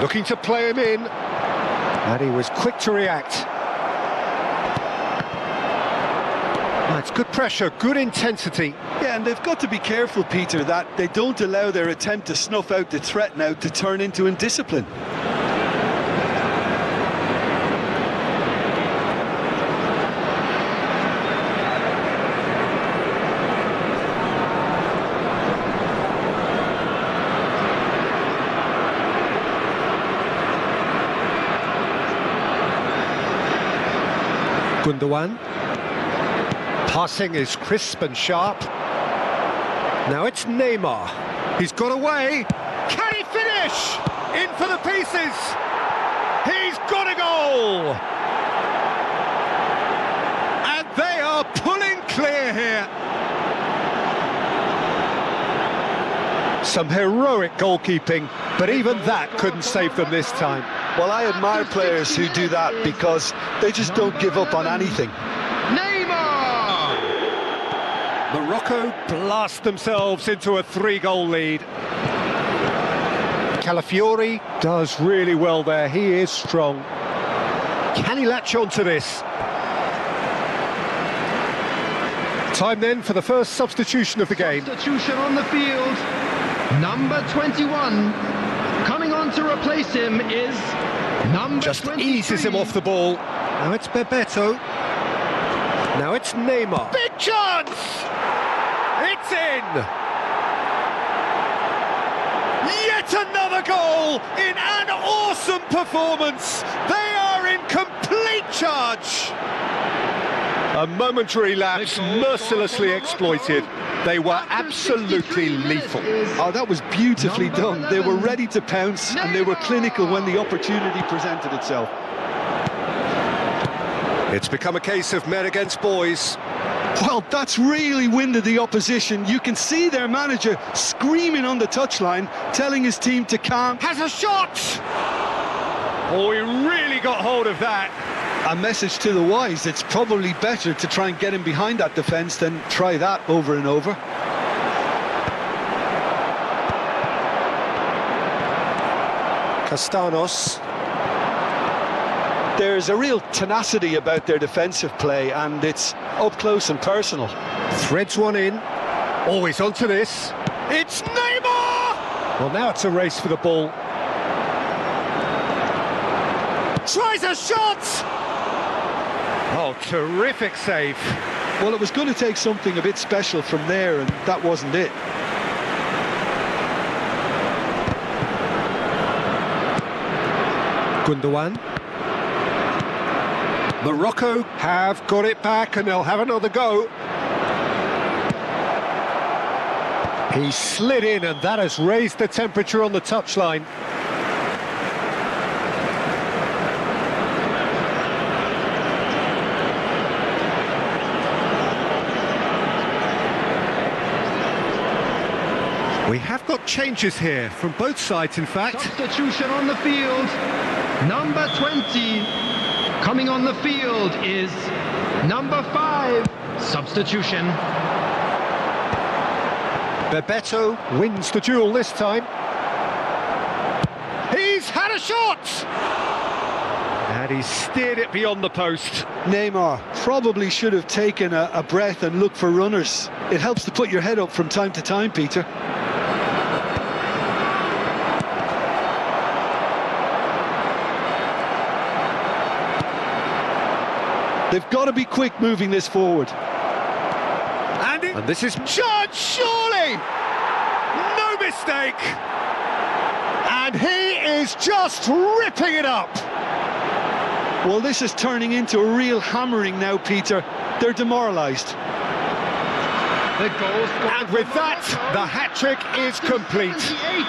Looking to play him in. And he was quick to react. That's good pressure, good intensity. Yeah, and they've got to be careful, Peter, that they don't allow their attempt to snuff out the threat now to turn into indiscipline. Gundogan. Passing is crisp and sharp. Now it's Neymar. He's got away. Can he finish? In for the pieces. He's got a goal. And they are pulling clear here. Some heroic goalkeeping, but even that couldn't save them this time. Well, I admire players who do that because they just don't give up on anything. Morocco blast themselves into a 3-goal lead. Calafiori does really well there. He is strong. Can he latch on to this? Time then for the first substitution of the game. Substitution on the field. Number 21. Coming on to replace him is number Just 23. eases him off the ball. Now it's Bebeto. Now it's Neymar. Big chance! It's in! Yet another goal in an awesome performance. They are in complete charge. A momentary lapse mercilessly exploited. They were absolutely lethal. Oh, that was beautifully done. They were ready to pounce and they were clinical when the opportunity presented itself. It's become a case of men against boys. Well, that's really winded the opposition. You can see their manager screaming on the touchline, telling his team to calm. Has a shot! Oh, he really got hold of that. A message to the wise, it's probably better to try and get him behind that defence than try that over and over. Castanos. There's a real tenacity about their defensive play and it's up close and personal. Threads one in. Always onto this. It's Neymar! Well, now it's a race for the ball. Tries a shot! Oh, terrific save. Well, it was going to take something a bit special from there and that wasn't it. Gundogan. Morocco have got it back and they'll have another go. He slid in and that has raised the temperature on the touchline. We have got changes here from both sides, in fact. Substitution on the field. Number 20. Coming on the field is number 5. Substitution. Bebeto wins the duel this time. He's had a shot! And he steered it beyond the post. Neymar probably should have taken a breath and looked for runners. It helps to put your head up from time to time, Peter. They've got to be quick moving this forward. And this is Judge, surely! No mistake! And he is just ripping it up! Well, this is turning into a real hammering now, Peter. They're demoralised. And with that, the hat-trick is complete.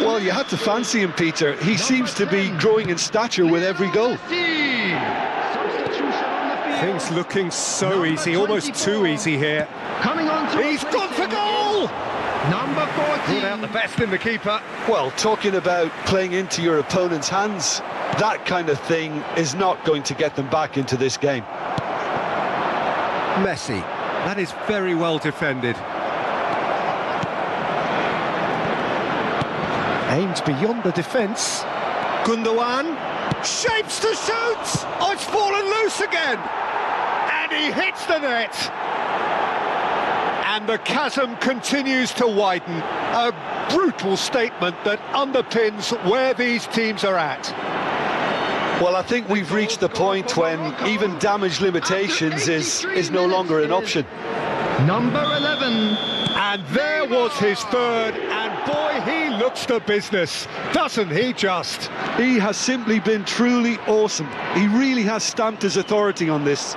Well, you had to fancy him, Peter. He seems to be growing in stature with every goal. Things looking so easy, almost too easy here. Coming on to He's gone for goal! Number 14. Brought out the best in the keeper. Well, talking about playing into your opponent's hands, that kind of thing is not going to get them back into this game. Messi. That is very well defended. Aimed beyond the defence. Gundogan. Shapes to shoot! Oh, it's fallen loose again! And he hits the net! And the chasm continues to widen. A brutal statement that underpins where these teams are at. Well, I think we've reached the point when even damage limitations is no longer an option. Number 11. And there was his third, and boy, he looks the business, doesn't he just? He has simply been truly awesome. He really has stamped his authority on this.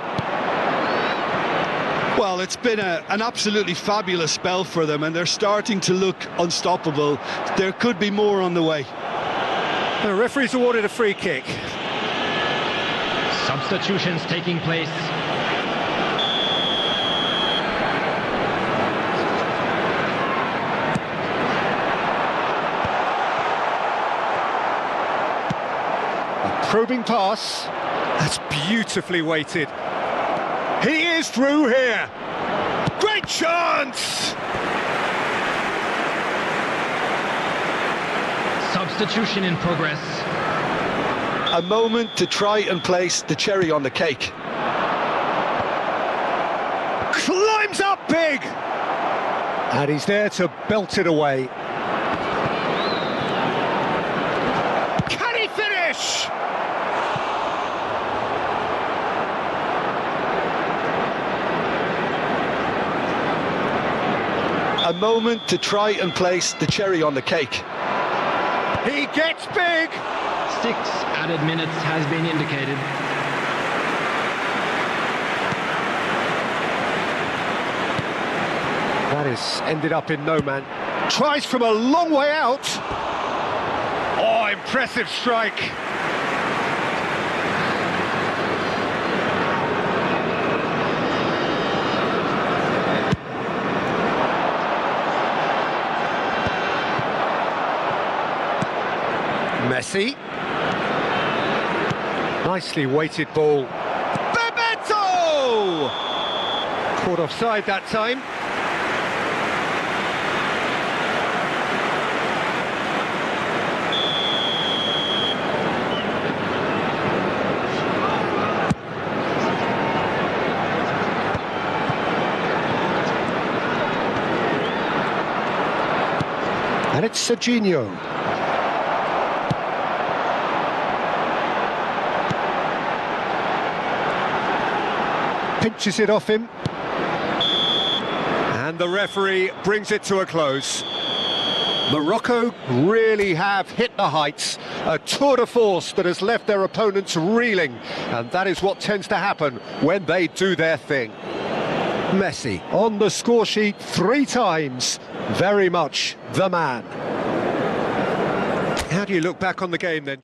Well, it's been an absolutely fabulous spell for them, and they're starting to look unstoppable. There could be more on the way. The referee's awarded a free kick. Substitutions taking place. A probing pass. That's beautifully weighted. He is through here. Great chance! Substitution in progress. A moment to try and place the cherry on the cake. Climbs up big! And he's there to belt it away. Can he finish? A moment to try and place the cherry on the cake. He gets big! 6 added minutes has been indicated. That is ended up in no man. Tries from a long way out. Oh, impressive strike. Messi. Nicely weighted ball. Bebeto! Caught offside that time. And it's Serginho. Pinches it off him. And the referee brings it to a close. Morocco really have hit the heights. A tour de force that has left their opponents reeling. And that is what tends to happen when they do their thing. Messi on the score sheet 3 times. Very much the man. How do you look back on the game then?